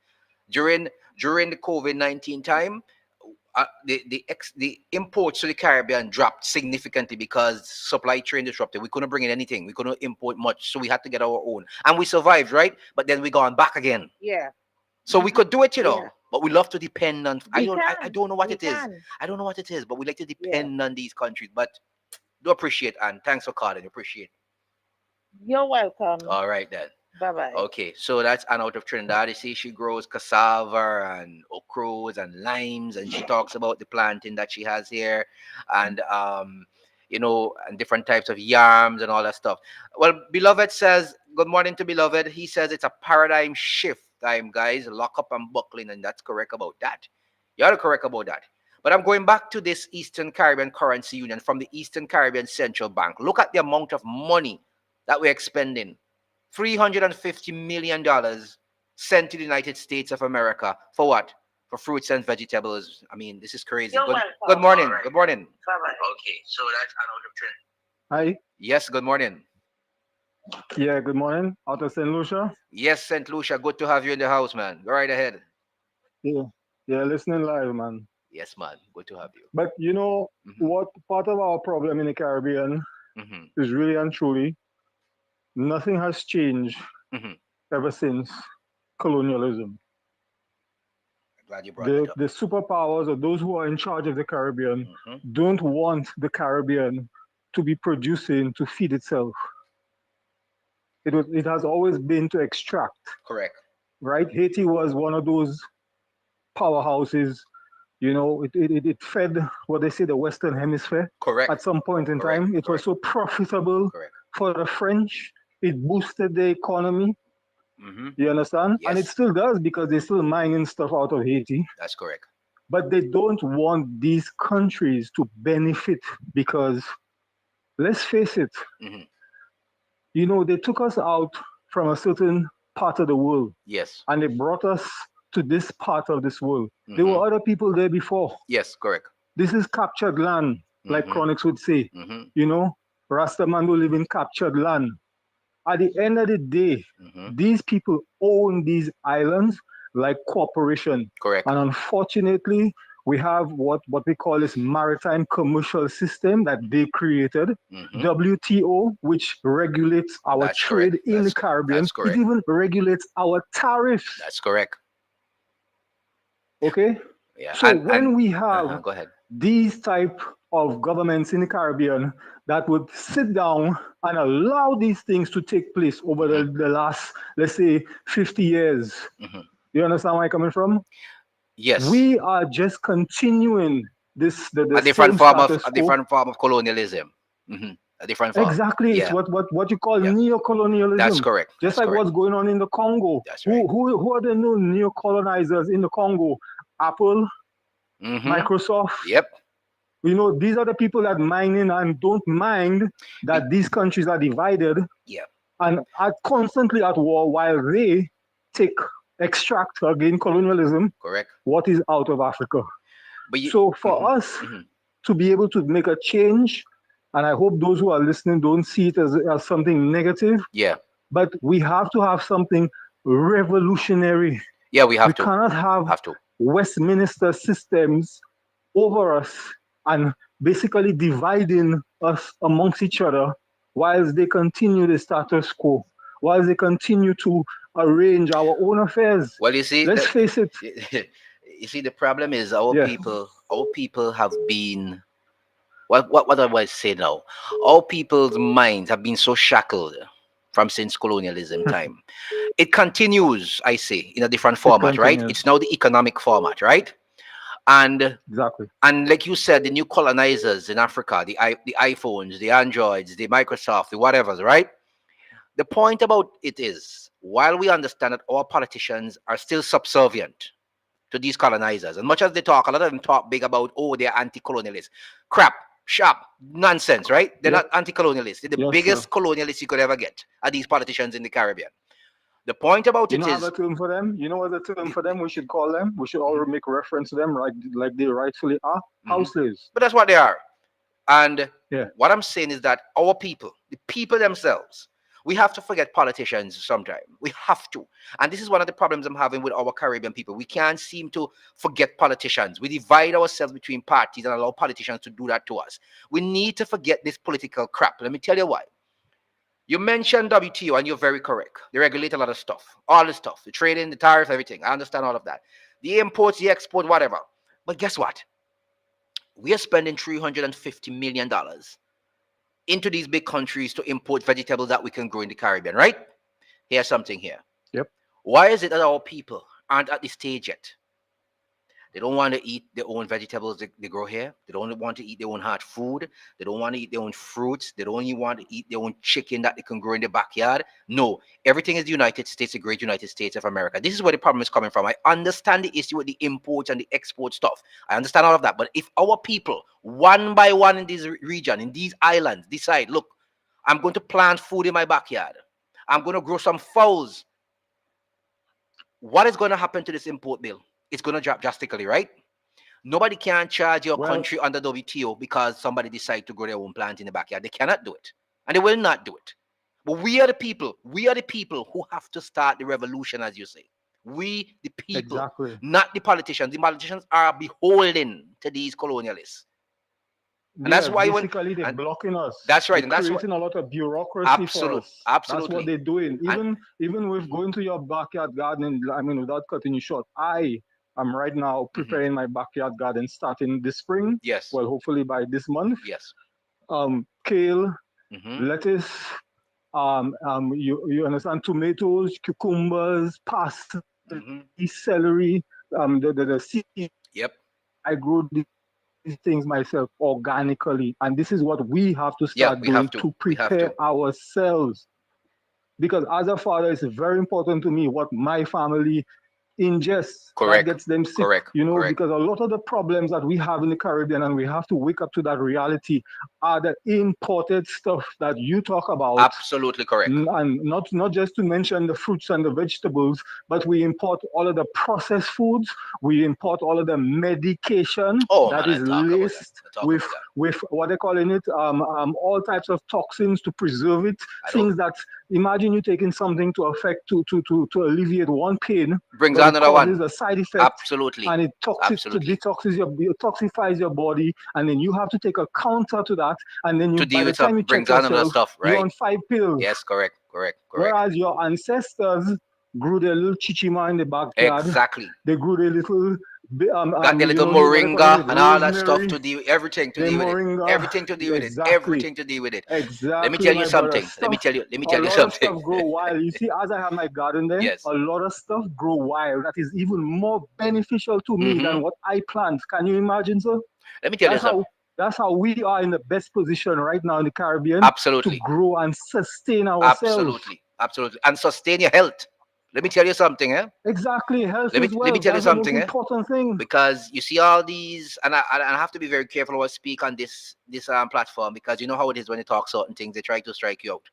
During the COVID-19 time, the imports to the Caribbean dropped significantly because supply chain disrupted. We couldn't bring in anything. We couldn't import much, so we had to get our own, and we survived, right? But then we gone back again. Yeah. So we could do it, you know. Yeah. But we love to depend on. I We don't. I can. don't know what We it is. can. I don't know what it is, but we like to Yeah. depend on these countries. But do appreciate, and thanks for calling. Appreciate. You're welcome. All right then. Bye bye. Okay, so that's Anne out of Trinidad. You see, she grows cassava and okras and limes, and she talks about the planting that she has here, and and different types of yams and all that stuff. Well, Beloved says, "Good morning to Beloved." He says it's a paradigm shift time, guys. Lock up and buckling, and that's correct about that. You're correct about that. But I'm going back to this Eastern Caribbean Currency Union from the Eastern Caribbean Central Bank. Look at the amount of money that we're expending. $350 million sent to the United States of America for what? For fruits and vegetables. I mean, this is crazy. You're Good welcome. morning. Good morning. Bye bye. Okay, so that's another trend. Hi. Yes, good morning. Yeah, good morning. Out of St. Lucia. Yes, St. Lucia, good to have you in the house, man. Go right ahead. Yeah. Yeah, listening live, man. Yes, man. Good to have you. But you know what part of our problem in the Caribbean is really and truly nothing has changed ever since colonialism. Glad you brought that up. The superpowers or those who are in charge of the Caribbean don't want the Caribbean to be producing to feed itself. It has always been to extract. Correct. Right? Haiti was one of those powerhouses. You know, it fed what they say the Western Hemisphere. Correct. At some point in time, it was so profitable for the French. It boosted the economy. You understand? Yes. And it still does because they're still mining stuff out of Haiti. That's correct. But they don't want these countries to benefit because, let's face it, you know, they took us out from a certain part of the world. Yes. And they brought us to this part of this world. There were other people there before. Yes, correct. This is captured land, like Chronix would say. You know, Rastaman will live in captured land. At the end of the day, these people own these islands like corporation. Correct. And unfortunately, we have what we call this maritime commercial system that they created, WTO, which regulates our trade in the Caribbean. It even regulates our tariffs. That's correct. Okay? Yeah. So when we have go ahead. these type of governments in the Caribbean that would sit down and allow these things to take place over the last, let's say, 50 years. You understand where I'm coming from? Yes. We are just continuing this a different form of colonialism. A different form. Exactly. Yeah. It's what you call neo-colonialism. That's correct. Just like what's going on in the Congo. That's right. Who are the new neo-colonizers in the Congo? Apple, Microsoft. Yep. You know, these are the people that mine in and don't mind that these countries are divided and are constantly at war while they extract again colonialism. Correct. What is out of Africa. But so for us to be able to make a change, and I hope those who are listening don't see it as something negative. Yeah. But we have to have something revolutionary. Yeah, we have to. We cannot have Westminster systems over us and basically dividing us amongst each other whilst they continue the status quo, whilst they continue to arrange our own affairs. Well, you see, let's face it. You see, the problem is our people have been, what do I say now? Our people's minds have been so shackled since colonialism time. It continues, I say, in a different format, right? It's now the economic format, right? And exactly. And like you said, the new colonizers in Africa, the iPhones, the Androids, the Microsoft, the whatevers, right? The point about it is while we understand that our politicians are still subservient to these colonizers, as much as they talk, a lot of them talk big about, oh, they're anti-colonialists. Crap, sharp, nonsense, right? They're Yep. not anti-colonialists. They're the Yes, sir. biggest colonialists you could ever get, are these politicians in the Caribbean. The point about You it know, have is, a term for them. You know what the term for them we should call them? We should all make reference to them like they rightfully are. House slaves. but that's what they are. And Yeah. what I'm saying is that our people, the people themselves, we have to forget politicians sometime. We have to. And this is one of the problems I'm having with our Caribbean people. We can't seem to forget politicians. We divide ourselves between parties and allow politicians to do that to us. We need to forget this political crap. Let me tell you why. You mentioned WTO, and you're very correct. They regulate a lot of stuff, all the stuff, the trading, the tariffs, everything. I understand all of that. The imports, the export, whatever. But guess what? We are spending $350 million into these big countries to import vegetables that we can grow in the Caribbean, right? Here's something here. Yep. Why is it that our people aren't at the stage yet? They don't want to eat their own vegetables they grow here. They don't want to eat their own hard food. They don't want to eat their own fruits. They don't even want to eat their own chicken that they can grow in their backyard. No, everything is the United States, the great United States of America. This is where the problem is coming from. I understand the issue with the imports and the export stuff. I understand all of that. But if our people, one by one in this region, in these islands, decide, look, I'm going to plant food in my backyard. I'm going to grow some fowls. What is going to happen to this import bill? It's going to drop drastically, right? Nobody can charge your Well- country under WTO because somebody decide to grow their own plant in the backyard. They cannot do it, and they will not do it. But we are the people. We are the people who have to start the revolution, as you say. We, the people, Exactly. not the politicians. The politicians are beholden to these colonialists. And that's Yeah, why when- basically they're and- blocking us. That's right, They're and that's what- creating a lot of bureaucracy for Absolute- us. absolutely. That's what they're doing. Even with going to your backyard garden, I mean, without cutting you short, I am right now preparing my backyard garden starting this spring. Yes, Well, hopefully by this month. yes. Kale, Mhm. lettuce, you understand, tomatoes, cucumbers, parsley, Mhm. celery, the seed. Yep. I grow these things myself organically, and this is what we have to Yeah, start we doing have to. We have prepare to. ourselves. Because as a father, it's very important to me what my family ingests. Correct. That gets them sick. Correct. You know, Correct. because a lot of the problems that we have in the Caribbean, and we have to wake up to that reality, are the imported stuff that you talk about. Absolutely correct. And not just to mention the fruits and the vegetables, but we import all of the processed foods. We import all of the medication Oh, that man, is I talk about that. laced I talk with about that. with what they're calling it, all types of toxins to preserve it. I don't- Things that, imagine you taking something to affect to alleviate one pain, Brings but on it another causes one. a side effect. Absolutely. And it Absolutely. detoxifies your body, and then you have to take a counter to that, and then To you, deal by the with some time you check brings on another yourself, stuff, you're right? on 5 pills. Yes, correct. Correct. Whereas your ancestors grew their little chichima in the backyard. Exactly. They grew their little Got the little what they call moringa it, and all that stuff rosemary, to deal, everything to the deal with it. moringa. Everything to deal with it. Exactly. Everything to deal with it. Exactly. Let me tell you my brother. something. Let me Stuff- tell you a lot of something. stuff grow wild. You see, as I have my garden there, Yes. a lot of stuff grow wild. That is even more beneficial to me Mhm. than what I plant. Can you imagine, sir? Let me tell you That's something. that's how we are in the best position right now in the Caribbean Absolutely. to grow and sustain ourselves. Absolutely. Absolutely. And sustain your health. Let me tell you something, eh? Exactly. Health Let me- is let me wealth. tell you That's the most something, eh? important thing. Because you see all these, and I have to be very careful when I speak on this platform, because you know how it is when you talk certain things, they try to strike you out.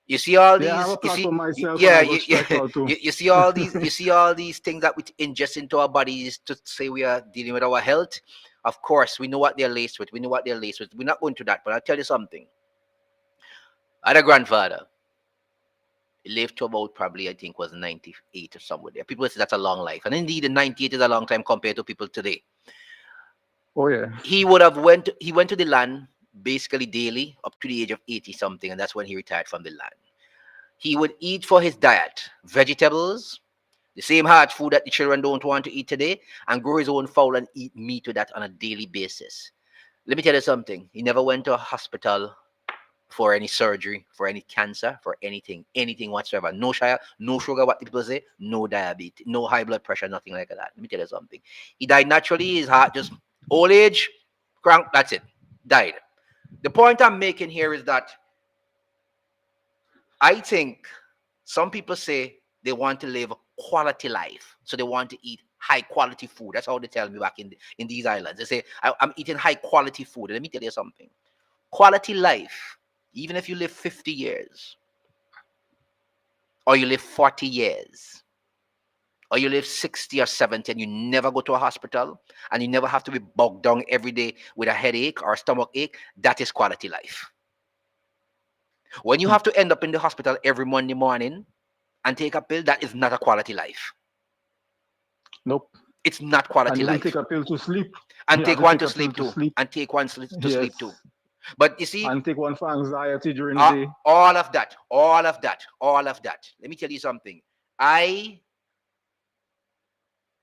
You see all these, Yeah, I have a you see, platform myself. yeah, and I got strike out too. you see all these, you see all these things that we ingest into our bodies to say we are dealing with our health. Of course, we know what they're laced with. We know what they're laced with. We're not going to that, but I'll tell you something. I had a grandfather. He lived to about probably, I think, was 98 or somewhere there. People say that's a long life, and indeed, the 98 is a long time compared to people today. Oh yeah. He went to the land basically daily up to the age of 80 something, and that's when he retired from the land. He would eat for his diet vegetables, the same hard food that the children don't want to eat today, and grow his own fowl and eat meat with that on a daily basis. Let me tell you something. He never went to a hospital for any surgery, for any cancer, for anything whatsoever. No sugar, what people say, no diabetes, no high blood pressure, nothing like that. Let me tell you something. He died naturally, his heart just old age, crank, that's it. Died. The point I'm making here is that I think Some people say they want to live quality life, so they want to eat high quality food. That's how they tell me back in these islands. They say I'm eating high quality food. And let me tell you something. Quality life, even if you live 50 years, or you live 40 years, or you live 60 or 70 and you never go to a hospital and you never have to be bogged down every day with a headache or a stomach ache, that is quality life. When you have to end up in the hospital every Monday morning and take a pill, that is not a quality life. Nope. It's not And quality even life. take a pill to sleep. And You take have one to to take a pill sleep to too. sleep. And take one to Yes. sleep too. But you see, And take one for anxiety during the day. all of that. Let me tell you something.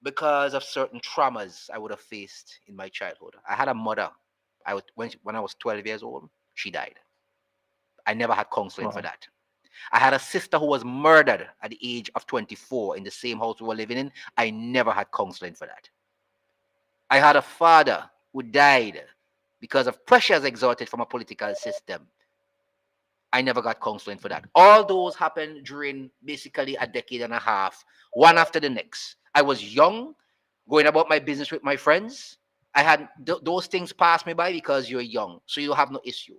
Because of certain traumas I would have faced in my childhood. I had a mother. When I was 12 years old, she died. I never had counseling for Wow. that. I had a sister who was murdered at the age of 24 in the same house we were living in. I never had counseling for that. I had a father who died because of pressures exerted from a political system. I never got counseling for that. All those happened during basically a decade and a half, one after the next. I was young, going about my business with my friends. I had those things pass me by because you're young, so you have no issue.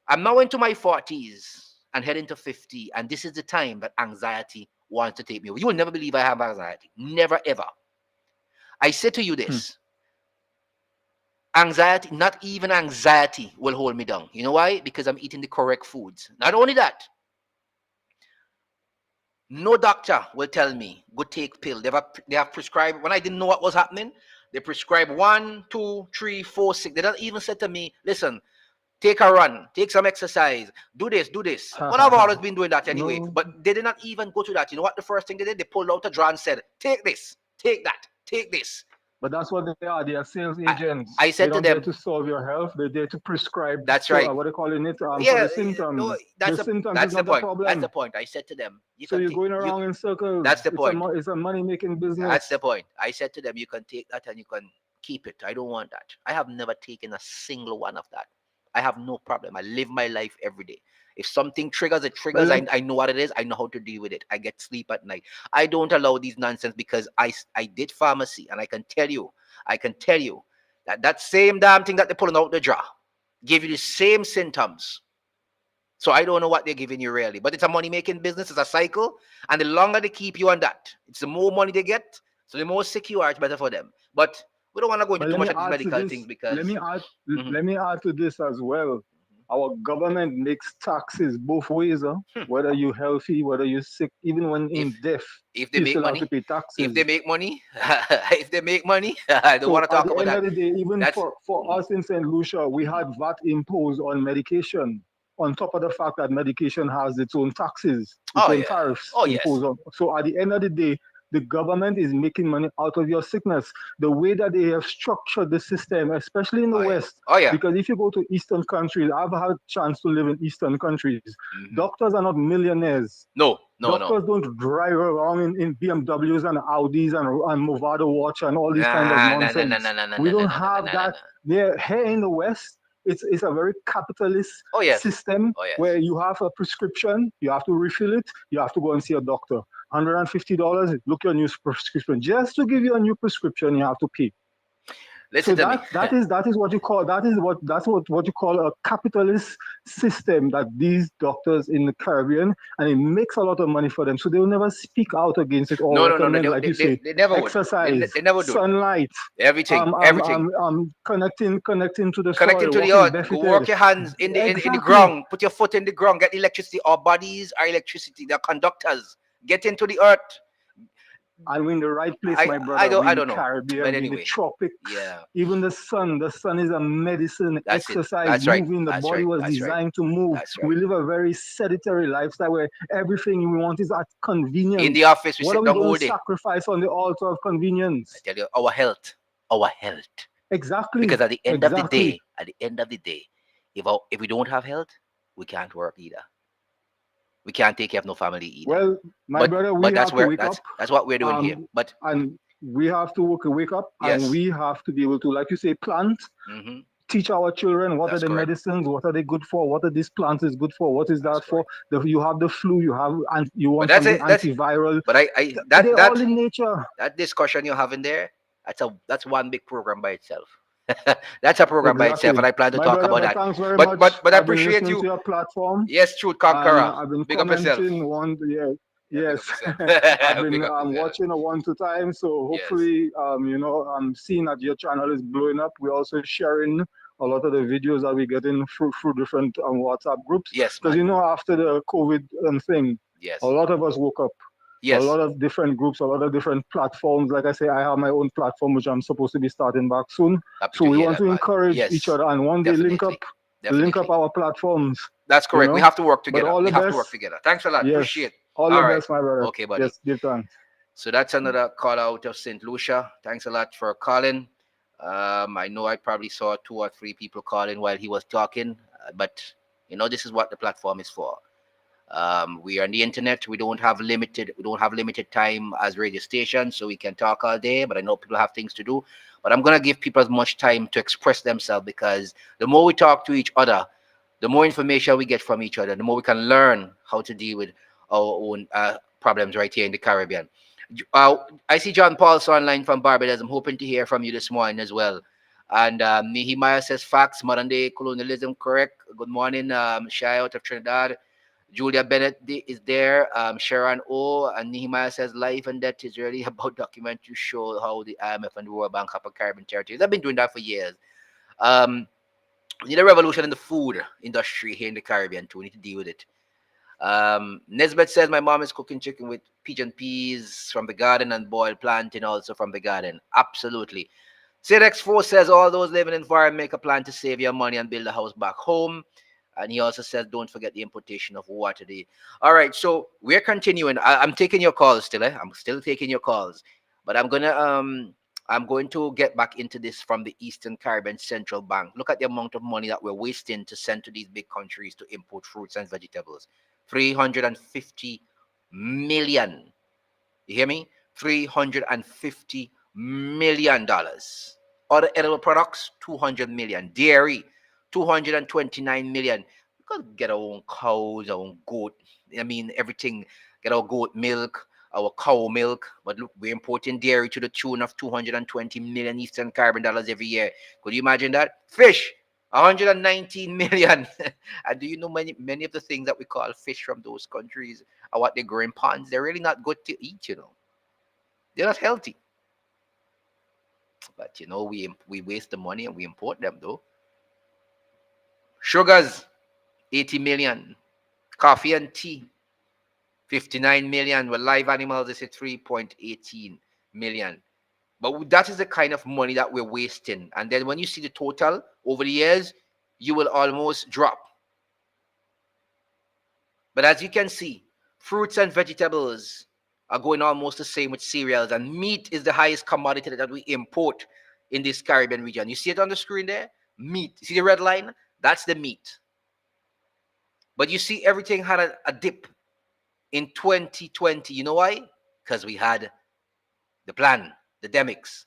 I'm now into my 40s and heading to 50, and this is the time that anxiety wants to take me over. You will never believe I have anxiety. Never, ever. I say to you this. Anxiety, not even anxiety will hold me down. You know why? Because I'm eating the correct foods. Not only that, no doctor will tell me, go take pill. They have prescribed, when I didn't know what was happening, they prescribe 1, 2, 3, 4, 6. They don't even say to me, listen, take a run, take some exercise, do this, do this. Well, I've always been doing that anyway. No. But they did not even go to that. You know what the first thing they did? They pulled out a drawer and said, take this, take that, take this. But that's what they are. They are sales agents. I said They're to not there them, to solve your health. They're there to prescribe. That's right. What they calling it for Yeah, the symptoms. no, The symptoms that's is the not point. the problem. That's the point. I said to them, So you're going around in circles. That's the point. It's a money making business. That's the point. I said to them, you can take that and you can keep it. I don't want that. I have never taken a single one of that. I have no problem. I live my life every day. If something triggers, it triggers. Well, I know what it is. I know how to deal with it. I get sleep at night. I don't allow these nonsense because I did pharmacy, and I can tell you that same damn thing that they're pulling out the jar give you the same symptoms. So I don't know what they're giving you really, but it's a money-making business. It's a cycle, and the longer they keep you on that, it's the more money they get. So the more sick you are, it's better for them. But we don't want to go into but too let much me of these add to medical this. things because Let me add. Mhm. Let me add to this as well. Our government makes taxes both ways. Whether you're healthy, whether you're sick, even when in death, if they you make still have to money, pay taxes. if they make money, if they make money, I don't So want to at talk the about end that. of the day, even That's for us in St. Lucia, we had VAT imposed on medication. On top of the fact that medication has its own taxes, its own tariffs imposed on. So at the end of the day, the government is making money out of your sickness. The way that they have structured the system, especially in the West. Because if you go to Eastern countries, I've had a chance to live in Eastern countries. Doctors are not millionaires. No. Doctors don't drive around in BMWs and Audis and Movado watch and all these kinds of nonsense. We don't have that. Here in the West, it's a very capitalist system where you have a prescription, you have to refill it, you have to go and see a doctor. $150, look your new prescription. Just to give you a new prescription, you have to pay. Listen so to me. that is what you call a capitalist system that these doctors in the Caribbean, and it makes a lot of money for them. So they will never speak out against it or recommend, like you say, they never exercise, would. They never do. Sunlight, everything. Connecting to the connecting soil, to the earth. Go work your hands in the ground. Put your foot in the ground. Get electricity. Our bodies are electricity. They're conductors. Get into the earth. And we're in the right place, my brother. I don't know. Caribbean, But anyway, in the tropics. Yeah. Even the sun is a medicine. That's exercise, moving. The body was designed to move. We live a very sedentary lifestyle where everything we want is at convenience. In the office, we what sit are we down going all to day? sacrifice on the altar of convenience? I tell you, our health. Exactly. Because at the end of the day, if we don't have health, we can't work either. We can't take care of no family either. Well, my brother, we have to wake up. That's what we're doing here. And we have to wake up, and we have to be able to, like you say, plant. teach our children what That's are the correct. medicines, what are they good for, what are these plants is good for, what is That's that for. correct. You have the flu, you But want that's something it. That's antiviral. but I They're all in nature. that discussion you're having there, that's one big program by itself. That's a program by itself, Exactly. and I plan to My talk brother, about but that. thanks very But much. but but I I've been appreciate listening to you. your platform, Yes, Truth and Conqueror. I've been Big up yourself. commenting yeah, Yeah, big yes. up yourself. I've been Big up yourself. watching a 1 2 time, so Yes. hopefully, I'm seeing that your channel is blowing up. We're also sharing a lot of the videos that we get in through different WhatsApp groups, Yes, because man. after the COVID thing, a Yes. lot of us woke up. A Yes. lot of different groups, a lot of different platforms. Like I say, I have my own platform which I'm supposed to be starting back soon. Happy So to we hear want that, to man. encourage each Yes. other, and one day Definitely. link up Definitely. our platforms. That's You correct. We know. have to work But together. all We the have to best. work together. Thanks a lot. Yes. Appreciate. All All the right. best, my brother. Okay, buddy. Yes. Give thanks. So that's another call out of St. Lucia. Thanks a lot for calling. I know I probably saw 2 or 3 people calling while he was talking, but this is what the platform is for. We are on the internet. We don't have limited time as radio stations, so we can talk all day. But I know people have things to do. But I'm gonna give people as much time to express themselves, because the more we talk to each other, the more information we get from each other, the more we can learn how to deal with our own problems right here in the Caribbean. I see John Paul's online from Barbados. I'm hoping to hear from you this morning as well. And Nehemiah says facts, modern day colonialism, correct. Good morning, Shai out of Trinidad. Julia Bennett is there. Sharon O. And Nehemiah says life and death is really about document to show how the IMF and the World Bank have a Caribbean territories. I've been doing that for years. Um, we need a revolution in the food industry here in the Caribbean too. We need to deal with it. Nesbeth says my mom is cooking chicken with pigeon peas from the garden and boiled plantain also from the garden. Absolutely. CX4 says all those living in foreign make a plan to save your money and build a house back home. And he also says don't forget the importation of water. All right, so we're continuing. I'm taking your calls still. I'm still taking your calls, but I'm going to get back into this from the Eastern Caribbean Central Bank. Look at the amount of money that we're wasting to send to these big countries to import fruits and vegetables. 350 million. You hear me? $350 million. Other edible products, 200 million. Dairy, 229 million. We could get our own cows, our own goat. I mean, everything. Get our goat milk, our cow milk. But look, we're importing dairy to the tune of 220 million Eastern Caribbean dollars every year. Could you imagine that? Fish, 119 million. And do you know many of the things that we call fish from those countries are what they grow in ponds? They're really not good to eat. They're not healthy. But we waste the money and we import them though. Sugars, 80 million. Coffee and tea, 59 million. Well, live animals, they say 3.18 million. But that is the kind of money that we're wasting. And then when you see the total over the years, you will almost drop. But as you can see, fruits and vegetables are going almost the same with cereals. And meat is the highest commodity that we import in this Caribbean region. You see it on the screen there? Meat. See the red line? That's the meat. But you see everything had a dip in 2020. You know why? Because we had the plan, the demics,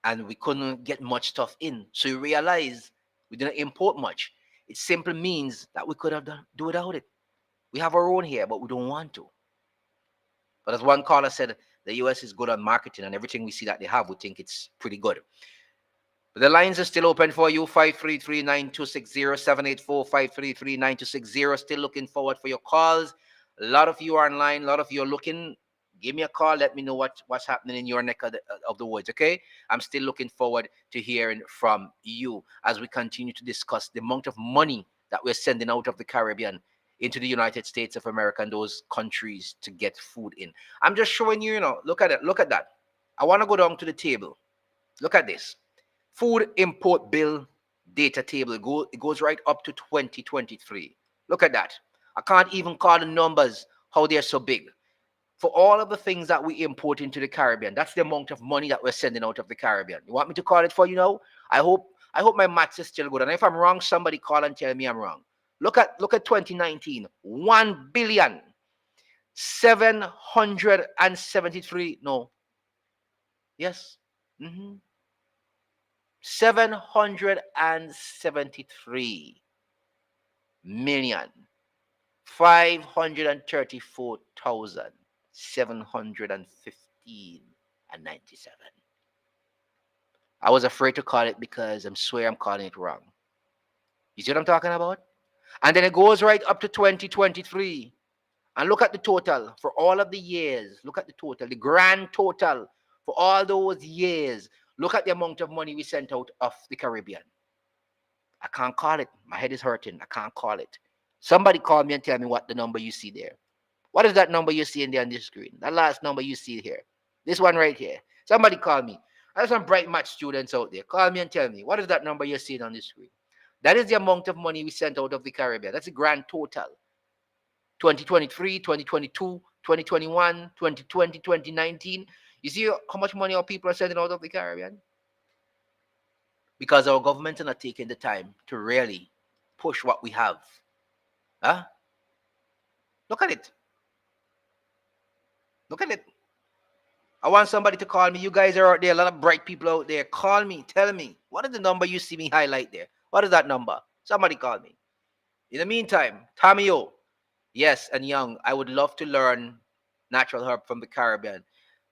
and we couldn't get much stuff in. So you realize we didn't import much. It simply means that we could have do without it. We have our own here, but we don't want to. But as one caller said, the US is good on marketing, and everything we see that they have, we think it's pretty good. But the lines are still open for you. 533-9260-784-533-9260. Still looking forward for your calls. A lot of you are online. A lot of you are looking. Give me a call. Let me know what's happening in your neck of the woods, okay? I'm still looking forward to hearing from you as we continue to discuss the amount of money that we're sending out of the Caribbean into the United States of America and those countries to get food in. I'm just showing you, look at it. Look at that. I want to go down to the table. Look at this. Food import bill data table. It goes right up to 2023. Look at that. I can't even call the numbers, how they're so big. For all of the things that we import into the Caribbean, that's the amount of money that we're sending out of the Caribbean. You want me to call it for you now? I hope my maths is still good. And if I'm wrong, somebody call and tell me I'm wrong. Look at 2019. 1 billion 773. No. Yes. $733,534,715.97. I was afraid to call it because I'm swear I'm calling it wrong. You see what I'm talking about? And then it goes right up to 2023. And look at the total for all of the years. Look at the total, the grand total for all those years. Look at the amount of money we sent out of the Caribbean. I can't call it. My head is hurting. I can't call it. Somebody call me and tell me what the number you see there. What is that number you see in there on this screen? That last number you see here. This one right here. Somebody call me. There's some bright match students out there. Call me and tell me what is that number you're seeing on this screen. That is the amount of money we sent out of the Caribbean. That's the grand total. 2023, 2022, 2021, 2020, 2019. You see how much money our people are sending out of the Caribbean? Because our government are not taking the time to really push what we have. Huh? Look at it. Look at it. I want somebody to call me. You guys are out there, a lot of bright people out there. Call me, tell me. What is the number you see me highlight there? What is that number? Somebody call me. In the meantime, Tommy O, yes, and Young, I would love to learn natural herb from the Caribbean.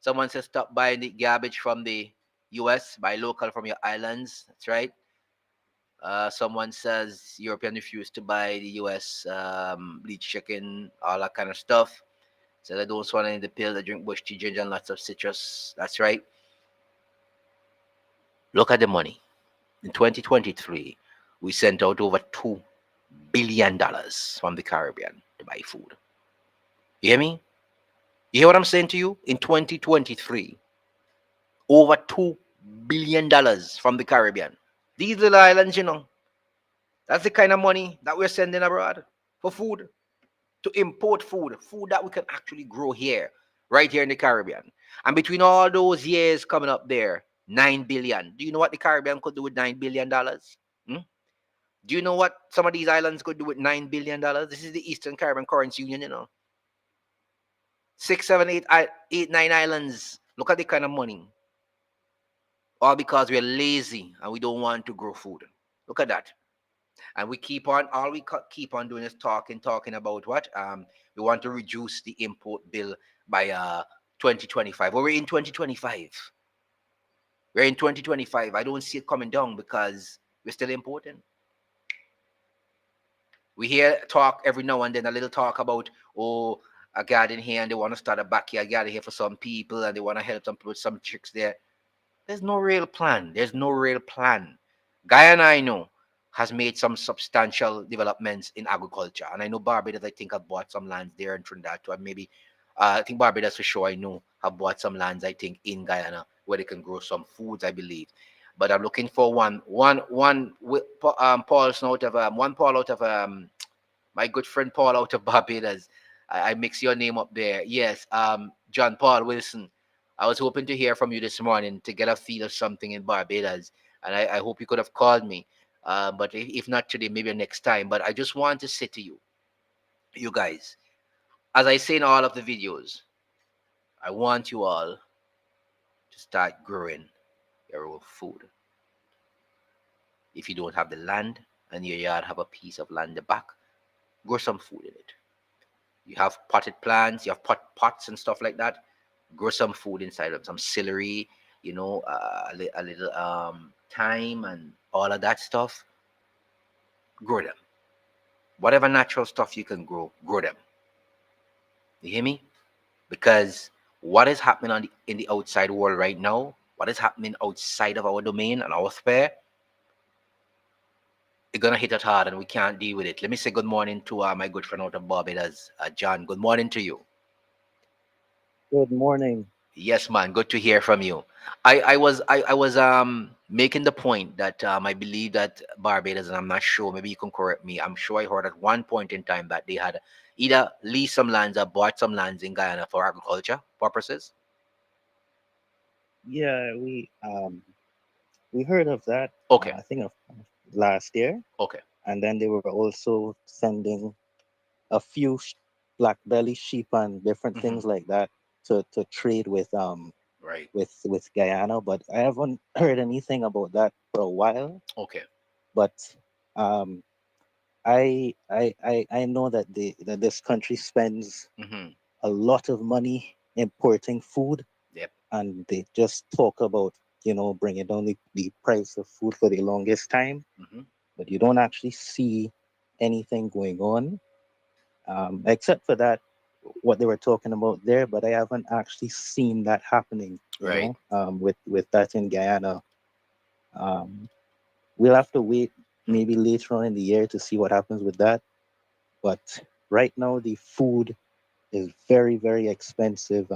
Someone says stop buying the garbage from the US, buy local from your islands. That's right. Someone says European refuse to buy the US bleach chicken, all that kind of stuff. So they don't swallow in the pill, they drink bush tea, ginger, and lots of citrus. That's right. Look at the money. In 2023, we sent out over $2 billion from the Caribbean to buy food. You hear me? You hear what I'm saying to you? In 2023, over $2 billion from the Caribbean. These little islands, you know, that's the kind of money that we're sending abroad for food, to import food, food that we can actually grow here, right here in the Caribbean. And between all those years coming up there, 9 billion. Do you know what the Caribbean could do with $9 billion? Do you know what some of these islands could do with $9 billion? This is the Eastern Caribbean Currency Union, you know. 6, 7, 8, 8, 9 islands. Look at the kind of money. All because we're lazy and we don't want to grow food. Look at that. And we keep on, all we keep on doing is talking about what? We want to reduce the import bill by 2025. Well, we're in 2025. We're in 2025. I don't see it coming down because we're still importing. We hear talk every now and then, a little talk about, oh, a garden here and they want to start a backyard garden here for some people and they want to help them with some chicks there. There's no real plan. There's no real plan. Guyana, I know, has made some substantial developments in agriculture. And I know Barbados, I think, have bought some lands there in Trinidad too. And maybe, I think Barbados for sure, I know, have bought some lands, I think, in Guyana where they can grow some foods, I believe. But I'm looking for one Paul out of one Paul out of my good friend Paul out of Barbados. I mix your name up there. Yes, John Paul Wilson. I was hoping to hear from you this morning to get a feel of something in Barbados, and I hope you could have called me. But if not today, maybe next time. But I just want to say to you, you guys, as I say in all of the videos, I want you all to start growing your own food. If you don't have the land and your yard have a piece of land in the back, grow some food in it. You have potted plants, you have pots and stuff like that. Grow some food inside of them, some celery, you know, a little thyme and all of that stuff. Grow them. Whatever natural stuff you can grow, grow them. You hear me? Because what is happening in the outside world right now, what is happening outside of our domain and our sphere, it's gonna hit us hard and we can't deal with it. Let me say good morning to my good friend out of Barbados, John. Good morning to you. Good morning. Yes, man. Good to hear from you. I was making the point that I believe that Barbados, and I'm not sure, maybe you can correct me. I'm sure I heard at one point in time that they had either leased some lands or bought some lands in Guyana for agriculture purposes. Yeah, we heard of that. Okay. I think of last year, Okay. and then they were also sending a few black belly sheep and different Mhm. things like that to trade with Right. Right. with Guyana, but I haven't heard anything about that for a while. Okay. But um, I know that that this country spends Mm-hmm. a lot of money importing food, Yep. and they just talk about, bringing down the price of food for the longest time, Mm-hmm. but you don't actually see anything going on, except for that, what they were talking about there. But I haven't actually seen that happening, Right. with that in Guyana. Um, we'll have to wait maybe later on in the year to see what happens with that. But right now, the food is very, very expensive.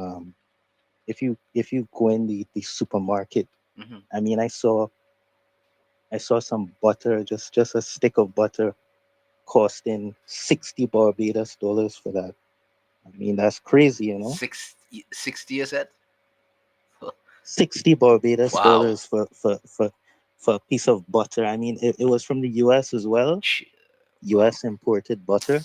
If you go in the supermarket, Mm-hmm. I mean, I saw some butter, just a stick of butter, costing 60 Barbados dollars for that. I mean, that's crazy. 60, you said? 60 Barbados Wow. dollars for a piece of butter. I mean, it was from the US as well, Sh- Wow. US imported butter.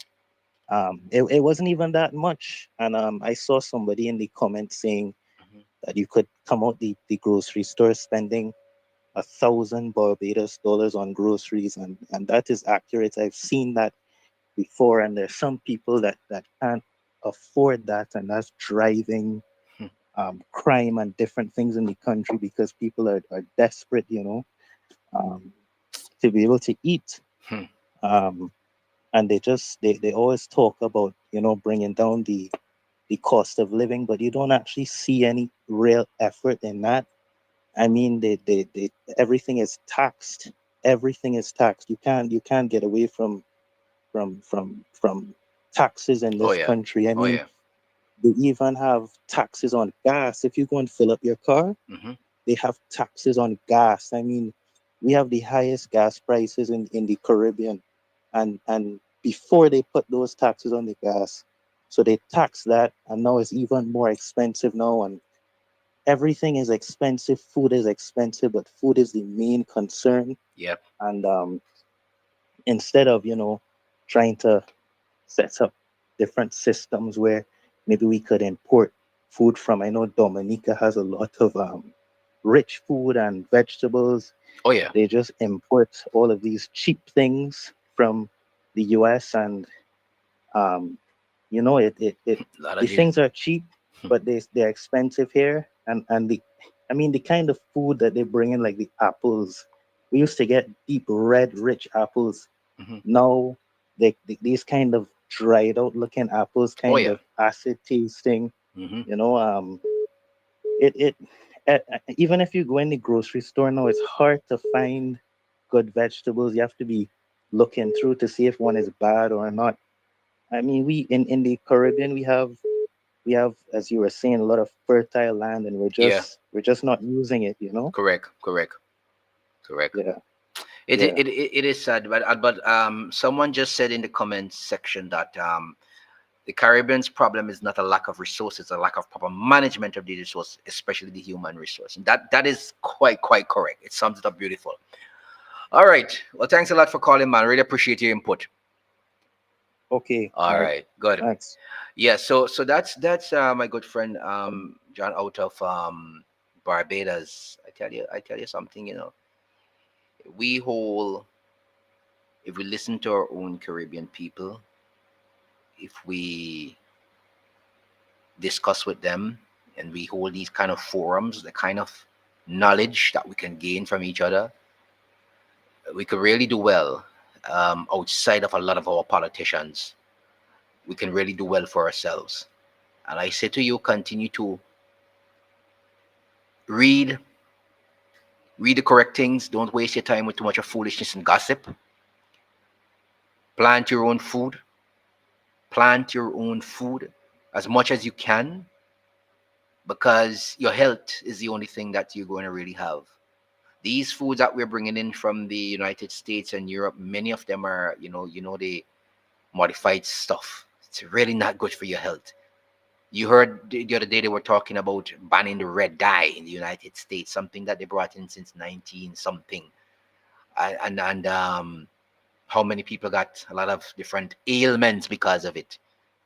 It wasn't even that much. And I saw somebody in the comments saying Mm-hmm. that you could come out the grocery store spending 1,000 Barbados dollars on groceries, and that is accurate. I've seen that before, and there's some people that can't afford that, and that's driving Hmm. crime and different things in the country because people are desperate, um, to be able to eat. Hmm. Um, and they always talk about, bringing down the cost of living, but you don't actually see any real effort in that. I mean, they everything is taxed. Everything is taxed. You can't get away from taxes in Oh this yeah. country. I Oh mean, yeah. they even have taxes on gas. If you go and fill up your car, Mm-hmm. they have taxes on gas. I mean, we have the highest gas prices in the Caribbean, and before they put those taxes on the gas, so they tax that, and now it's even more expensive now, and everything is expensive. Food is expensive, but food is the main concern. Yep. And instead of trying to set up different systems where maybe we could import food from, I know Dominica has a lot of rich food and vegetables. Oh yeah. They just import all of these cheap things from the US, and um, A lot of the these. things are cheap, but they're expensive here. And I mean, the kind of food that they bring in, like the apples, we used to get deep red, rich apples. Mm-hmm. Now these kind of dried out looking apples, Oh kind yeah. of acid tasting. Mm-hmm. You know, it even if you go in the grocery store now, it's hard to find good vegetables. You have to be looking through to see if one is bad or not. I mean, we in the Caribbean, we have, as you were saying, a lot of fertile land, and we're Yeah. just we're just not using it. Correct. Correct. Correct. Yeah, It yeah. it, it, it is sad, but someone just said in the comments section that the Caribbean's problem is not a lack of resources, a lack of proper management of the resource, especially the human resource. And that is quite correct. It sums it up beautiful. All right. Well, thanks a lot for calling, man. Really appreciate your input. Okay, All all right. right. Good. Thanks. Yeah. So that's my good friend John out of Barbados. I tell you something. We whole if we listen to our own Caribbean people, if we discuss with them and we hold these kind of forums, the kind of knowledge that we can gain from each other, we could really do well outside of a lot of our politicians. We can really do well for ourselves. And I say to you, continue to read, read the correct things. Don't waste your time with too much of foolishness and gossip. Plant your own food. Plant your own food as much as you can because your health is the only thing that you're going to really have. These foods that we're bringing in from the United States and Europe, many of them are, the modified stuff. It's really not good for your health. You heard the other day they were talking about banning the red dye in the United States, something that they brought in since 19 something, and how many people got a lot of different ailments because of it.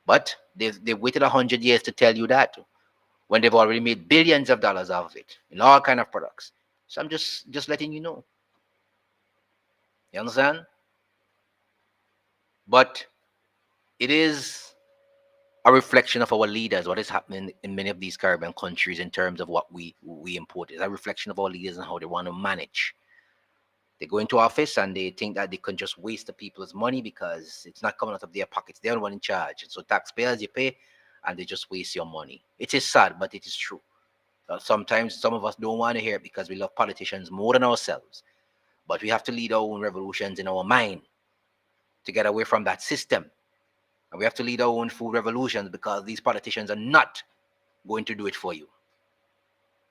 But they've waited 100 years to tell you that. when they've already made billions of dollars out of it in all kind of products. So I'm just letting you know. You understand? But it is a reflection of our leaders, what is happening in many of these Caribbean countries in terms of what we import. It's a reflection of our leaders and how they want to manage. They go into office and they think that they can just waste the people's money because it's not coming out of their pockets. They're the one in charge. And so taxpayers, you pay and they just waste your money. It is sad, but it is true. Sometimes some of us don't want to hear it because we love politicians more than ourselves. But we have to lead our own revolutions in our mind to get away from that system. And we have to lead our own food revolutions because these politicians are not going to do it for you.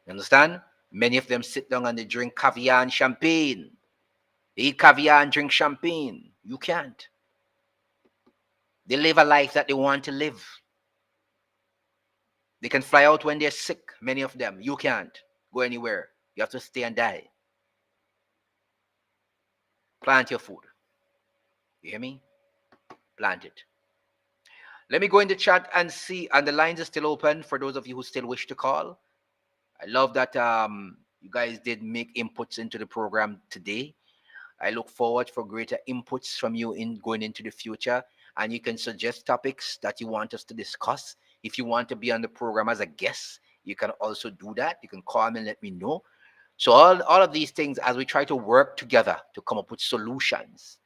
You understand? Many of them sit down and they drink caviar and champagne. They eat caviar and drink champagne. You can't. They live a life that they want to live. They can fly out when they're sick, many of them. You can't go anywhere. You have to stay and die. Plant your food. You hear me? Plant it. Let me go in the chat and see, and the lines are still open for those of you who still wish to call. I love that you guys did make inputs into the program today. I look forward for greater inputs from you in going into the future. And you can suggest topics that you want us to discuss. If you want to be on the program as a guest, you can also do that. You can call me and let me know. So all of these things, as we try to work together to come up with solutions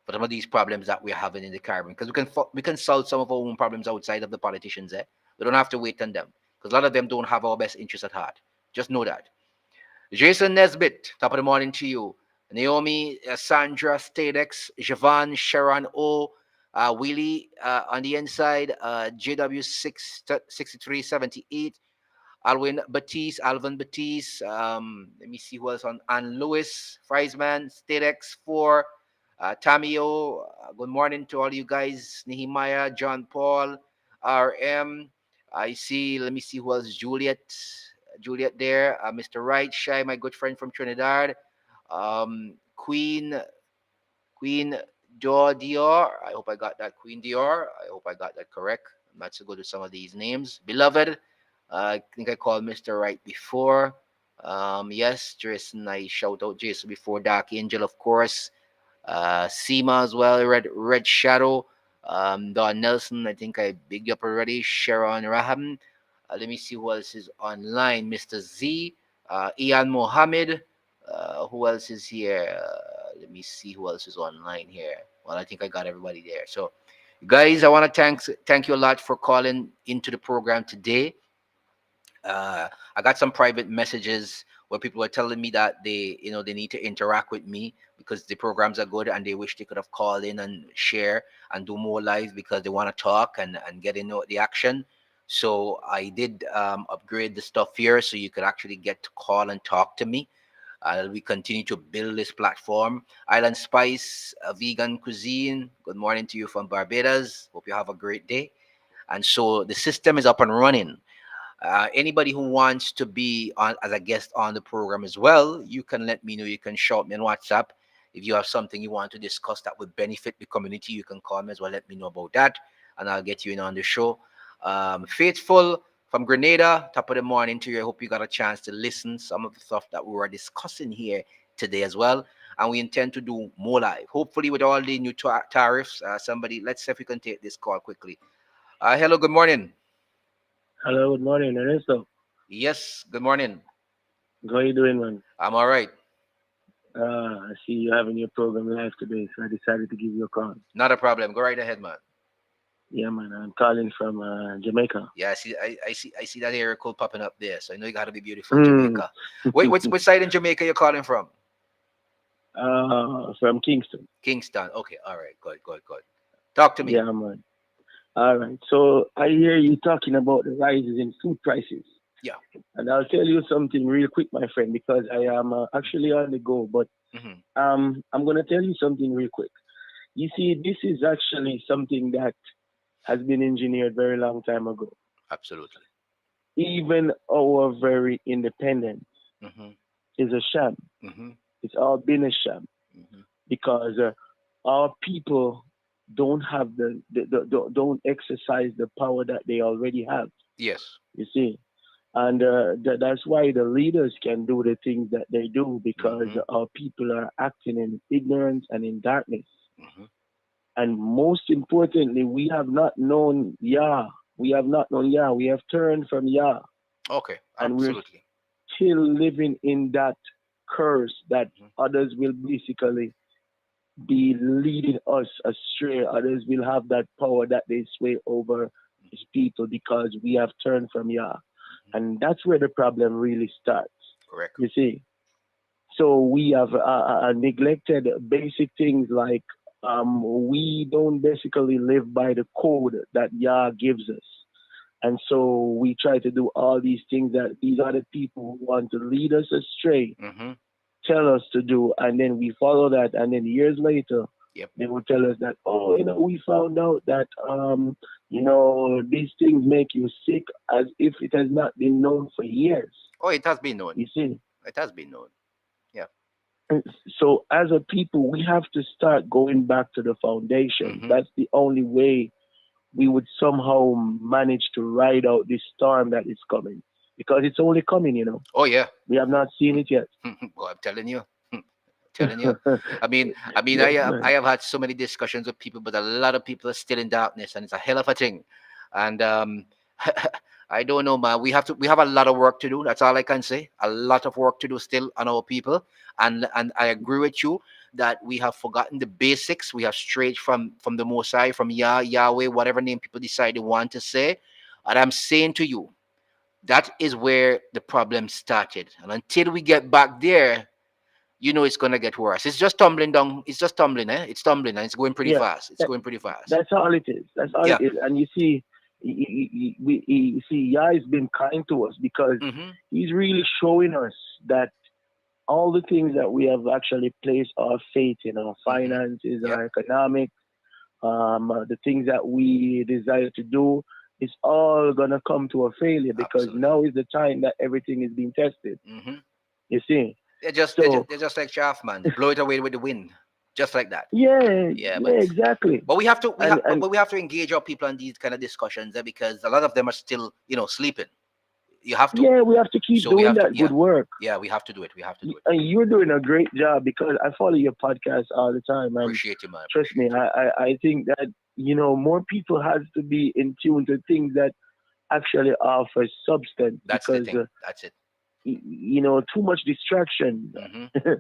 for some of these problems that we're having in the Caribbean, because we can solve some of our own problems outside of the politicians. We don't have to wait on them because a lot of them don't have our best interests at heart. Just know that. Jason Nesbitt, top of the morning to you. Naomi, Sandra, Stadex, Javon, Sharon O, Willie on the inside, JW6378, Alvin Batiste, let me see who else on, Ann Lewis, Friesman, Stadex 4, Tamio, good morning to all you guys, Nehemiah, John Paul, RM, I see, let me see who else, Juliet there, Mr. Wright, Shy, my good friend from Trinidad, Queen Dior. I hope I got that. Queen Dior. I hope I got that correct. I'm not so good with some of these names. Beloved. I think I called Mr. Right before. Yes, Jason. I shout out Jason before. Dark Angel, of course. Seema as well. Red Shadow. Don Nelson. I think I bigged up already. Sharon Raham. Let me see who else is online. Mr. Z. Ian Mohammed. Who else is here? Let me see who else is online here. Well, I think I got everybody there. So, guys, I want to thank you a lot for calling into the program today. I got some private messages where people were telling me that they need to interact with me because the programs are good and they wish they could have called in and share and do more live because they want to talk and get in the action. So I did upgrade the stuff here so you could actually get to call and talk to me. We continue to build this platform. Island Spice, vegan cuisine. Good morning to you from Barbados. Hope you have a great day. And so the system is up and running. Anybody who wants to be on as a guest on the program as well, you can let me know. You can shout me on WhatsApp. If you have something you want to discuss that would benefit the community, you can call me as well. Let me know about that, and I'll get you in on the show. Faithful from Grenada, top of the morning to you. I hope you got a chance to listen some of the stuff that we were discussing here today as well. And we intend to do more live. Hopefully, with all the new tariffs, let's see if we can take this call quickly. Hello, good morning. Hello, good morning, Ernesto. Yes, good morning. How are you doing, man? I'm all right. I see you having your program live today, so I decided to give you a call. Not a problem. Go right ahead, man. Yeah, man. I'm calling from Jamaica. Yeah, I see that area code popping up there. So I know you got to be beautiful, Jamaica. Wait, which side in Jamaica you're calling from? From Kingston. Kingston. Okay, all right, good. Talk to me. Yeah, man. All right. So I hear you talking about the rises in food prices. Yeah. And I'll tell you something real quick, my friend, because I am actually on the go. But I'm going to tell you something real quick. You see, this is actually something that has been engineered very long time ago. Absolutely. Even our very independence is a sham. It's all been a sham because our people don't have don't exercise the power that they already have. Yes. You see, And that's why the leaders can do the things that they do, because Mm-hmm. our people are acting in ignorance and in darkness. Mm-hmm. And most importantly, we have not known Yah. We have not known Yah. We have turned from Yah. Okay, And we're absolutely. still living in that curse that Mhm. others will basically be leading us astray. Others will have that power that they sway over his people because we have turned from Yah. And that's where the problem really starts. Correct. You see? So we have neglected basic things like we don't basically live by the code that Yah gives us. And so we try to do all these things that these other people who want to lead us astray Mm-hmm. tell us to do, and then we follow that, and then years later Yep. they will tell us that, oh, we found out that these things make you sick, as if it has not been known for years. Oh, it has been known. You see? It has been known. Yeah. So as a people, we have to start going back to the foundation. Mm-hmm. That's the only way we would somehow manage to ride out this storm that is coming, because it's only coming. Oh yeah. We have not seen it yet. Well, I'm telling you. Telling you. I mean, Yes, I man. have had so many discussions with people, but a lot of people are still in darkness, and it's a hell of a thing. And I don't know, man. We have a lot of work to do. That's all I can say. A lot of work to do still on our people. And I agree with you that we have forgotten the basics. We have strayed from the Most High, from Yahweh, whatever name people decide they want to say. And I'm saying to you, that is where the problem started. And until we get back there, it's gonna get worse. It's just tumbling down. It's just tumbling, eh? It's tumbling and it's going pretty Yeah, fast. It's that, going pretty fast. that's all it is. That's all Yeah. it is. And you see, you see, Yah has been kind to us because Mm-hmm. he's really showing us that all the things that we have actually placed our faith in, our Mm-hmm. finances, Yep. our economic, the things that we desire to do, it's all gonna come to a failure, because Absolutely. now is the time that everything is being tested. Mm-hmm. You see? They're just So they're just like chaff, man. They blow it away with the wind, just like that. yeah, Yeah, yeah, exactly. but we have to we have And but we have to engage our people in these kind of discussions, because a lot of them are still sleeping. You have to. yeah, we have to keep So we doing have to. that Yeah, good work. yeah. We have to do it. We have to do it. And you're doing a great job, because I follow your podcast all the time, and Appreciate you, man. trust me, Appreciate you. I think that more people has to be in tune to things that actually offer substance, That's the because thing. That's it. too much distraction, Mm-hmm.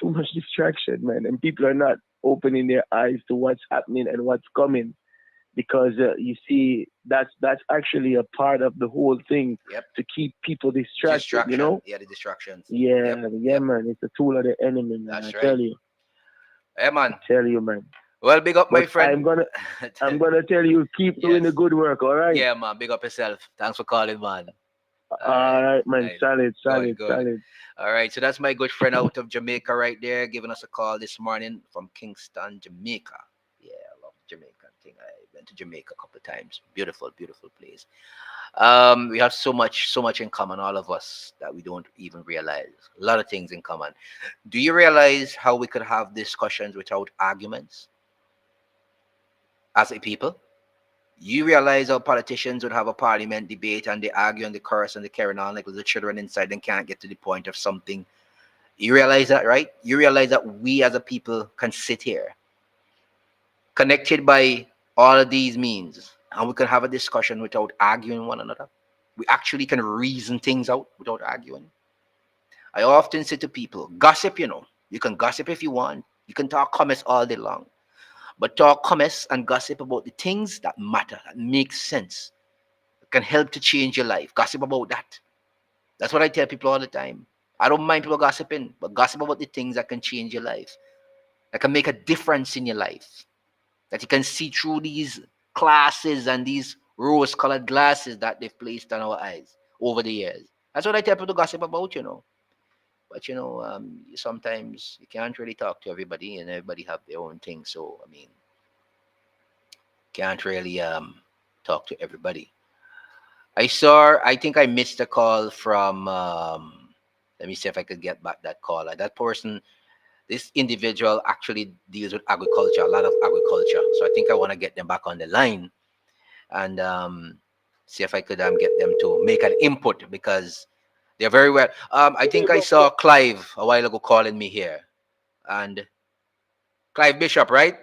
too much distraction, man, and people are not opening their eyes to what's happening and what's coming, because you see, that's actually a part of the whole thing, Yep. to keep people distracted. Distraction. Yeah, the distractions. Yeah, Yep. yeah, Yep. man. It's a tool of the enemy, man. That's I right. tell you, Hey, man. tell you, man. Well, big up, my But friend. I'm gonna tell you, keep doing the Yes. good work. All right. Yeah, man. Big up yourself. Thanks for calling, man. All All right. right, man. Nice. Solid, Good, solid, good. solid. All right. So that's my good friend out of Jamaica right there, giving us a call this morning from Kingston, Jamaica. Yeah, I love the Jamaican thing. I went to Jamaica a couple of times. Beautiful, beautiful place. We have so much in common, all of us, that we don't even realize. A lot of things in common. Do you realize how we could have discussions without arguments as a people? You realize how politicians would have a parliament debate and they argue and they curse and they carry on like little children inside and can't get to the point of something. You realize that, right? You realize that we as a people can sit here, connected by all of these means, and we can have a discussion without arguing one another. We actually can reason things out without arguing. I often say to people, gossip, you can gossip if you want. You can talk comments all day long. But talk comments and gossip about the things that matter, that make sense, that can help to change your life. Gossip about that. That's what I tell people all the time. I don't mind people gossiping, but gossip about the things that can change your life, that can make a difference in your life, that you can see through these glasses and these rose-colored glasses that they've placed on our eyes over the years. That's what I tell people to gossip about. But sometimes you can't really talk to everybody, and everybody have their own thing. So I mean, can't really talk to everybody. I think I missed a call from. Let me see if I could get back that caller. That person, this individual actually deals with agriculture, a lot of agriculture. So I think I want to get them back on the line and see if I could get them to make an input because they're very well. I think I saw Clive a while ago calling me here, and Clive Bishop, right?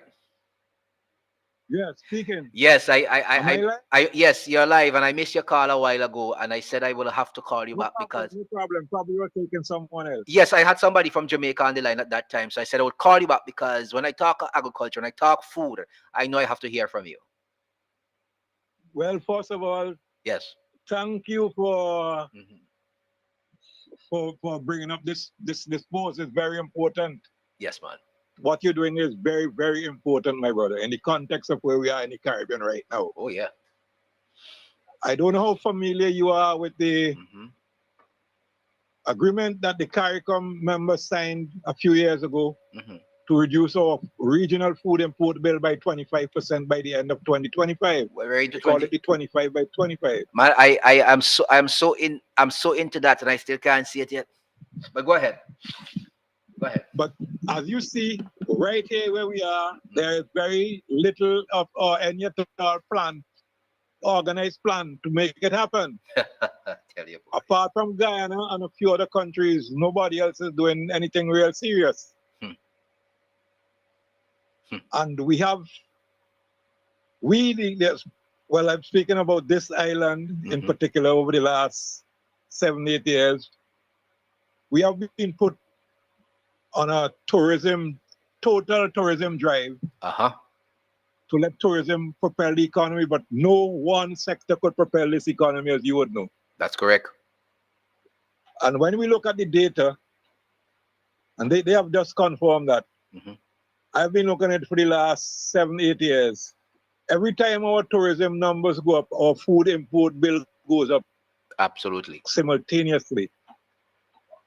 Yeah, speaking. Yes, Am I live? yes, you're live, and I missed your call a while ago, and I said I will have to call you No back problem. because No problem. Probably you're taking someone else. yes, I had somebody from Jamaica on the line at that time, so I said I would call you back because when I talk agriculture, when I talk food, I know I have to hear from you. Well, first of all, Yes. thank you Mhm. for bringing up this post. It's very important. Yes, man. What you're doing is very, very important, my brother, in the context of where we are in the Caribbean right now. Oh yeah. I don't know how familiar you are with the Hmm. agreement that the CARICOM members signed a few years ago Hmm. to reduce our regional food import bill by 25% by the end of 2025. We're into We call 20. it the 25 by 25. Man, I'm so into that, and I still can't see it yet. But go ahead. Go ahead. But as you see, right here where we are, there is very little of any at all plan, organized plan to make it happen. Tell you. Apart from Guyana and a few other countries, nobody else is doing anything real serious. Hmm. Hmm. And well, I'm speaking about this island in Mhm. particular over the last 7, 8 years. We have been put on a total tourism drive Uh-huh. to let tourism propel the economy, but no one sector could propel this economy, as you would know. That's correct. And when we look at the data, and they have just confirmed that, Mhm. I've been looking at it for the last 7, 8 years. Every time our tourism numbers go up, our food import bill goes up Absolutely. simultaneously.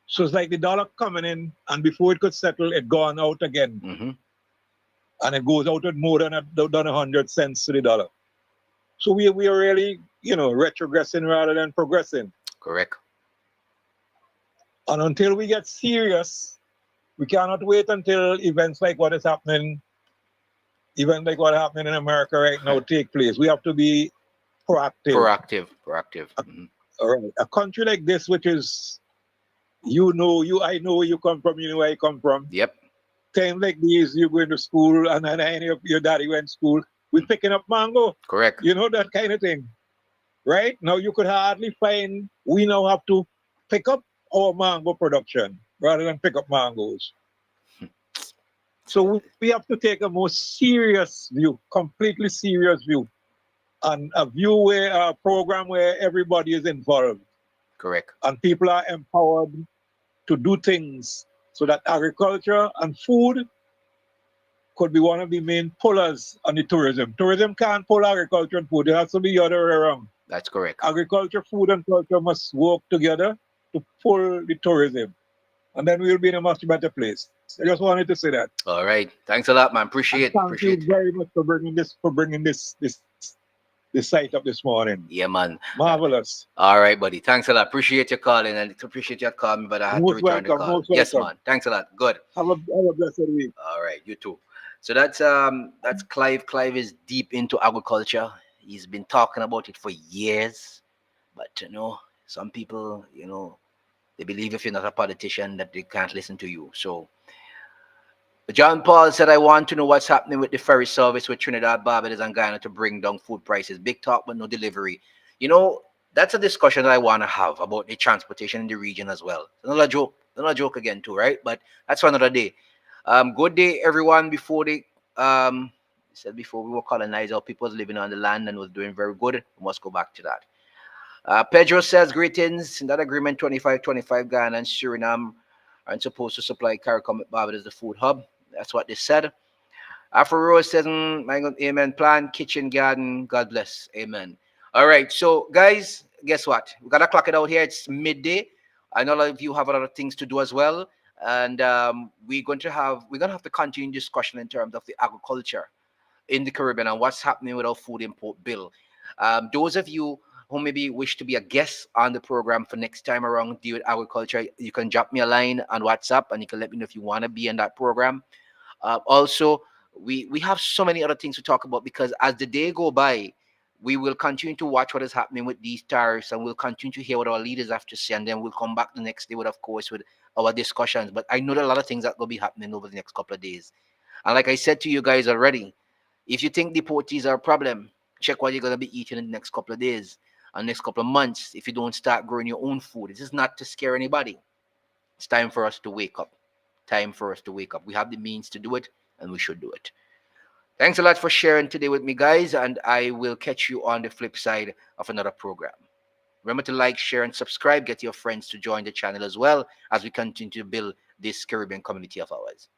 So it's like the dollar coming in, and before it could settle, it gone out again. Hmm. And it goes out at more than 100 cents to the dollar. So we are really, retrogressing rather than progressing. Correct. And until we get serious, we cannot wait until events like what happening in America right now take place. We have to be proactive. Proactive. Mhm. All right. A country like this, which is, I know where you come from, you know where I come from. Yep. Times like these, you going to school, and then any of your daddy went to school, we picking up mango. Correct. You know, that kind of thing. Right? Now you could hardly find, we now have to pick up our mango production rather than pick up mangoes. So we have to take a more serious view, completely serious view, and a view where a program where everybody is involved Correct. and people are empowered to do things so that agriculture and food could be one of the main pullers on the tourism. Tourism can't pull agriculture and food. It has to be the other way around. That's correct. Agriculture, food, and culture must work together to pull the tourism. And then we'll be in a much better place. I just wanted to say that. All right. Thanks a lot, man. Appreciate Thank you very much for bringing this site up this morning. Yeah, man. Marvelous. All right, buddy. Thanks a lot. Appreciate your calling and appreciate your calling, but I had to return the call. Yes, man. Thanks a lot. Good. Have a blessed week. All right, you too. So that's Clive. Clive is deep into agriculture. He's been talking about it for years, but some people, they believe if you're not a politician that they can't listen to you. So John Paul said, I want to know what's happening with the ferry service with Trinidad, Barbados, and Guyana to bring down food prices. Big talk, but no delivery. That's a discussion that I want to have about the transportation in the region as well. Another joke again too, right? But that's for another day. Good day, everyone. Before we were colonized, our people was living on the land and was doing very good. We must go back to that. Pedro says, greetings. In that agreement, 25-25 Ghana and Suriname aren't supposed to supply CARICOM with Barbados the food hub. That's what they said. Afro Rose says, my God, amen. Plan, kitchen, garden. God bless. Amen. All right. So, guys, guess what? We got to clock it out here. It's midday. I know a lot of you have a lot of things to do as well. And we're going to have to continue discussion in terms of the agriculture in the Caribbean and what's happening with our food import bill. Those of you who maybe wish to be a guest on the program for next time around deal with agriculture, you can drop me a line on WhatsApp and you can let me know if you want to be in that program. Also, we have so many other things to talk about because as the day go by, we will continue to watch what is happening with these tariffs, and we'll continue to hear what our leaders have to say, and then we'll come back the next day with, of course, with our discussions. But I know that a lot of things that will be happening over the next couple of days. And like I said to you guys already, if you think deportees are a problem, check what you're going to be eating in the next couple of days and next couple of months if you don't start growing your own food. This is not to scare anybody. It's time for us to wake up. Time for us to wake up. We have the means to do it, and we should do it. Thanks a lot for sharing today with me, guys, and I will catch you on the flip side of another program. Remember to like, share, and subscribe. Get your friends to join the channel as well as we continue to build this Caribbean community of ours.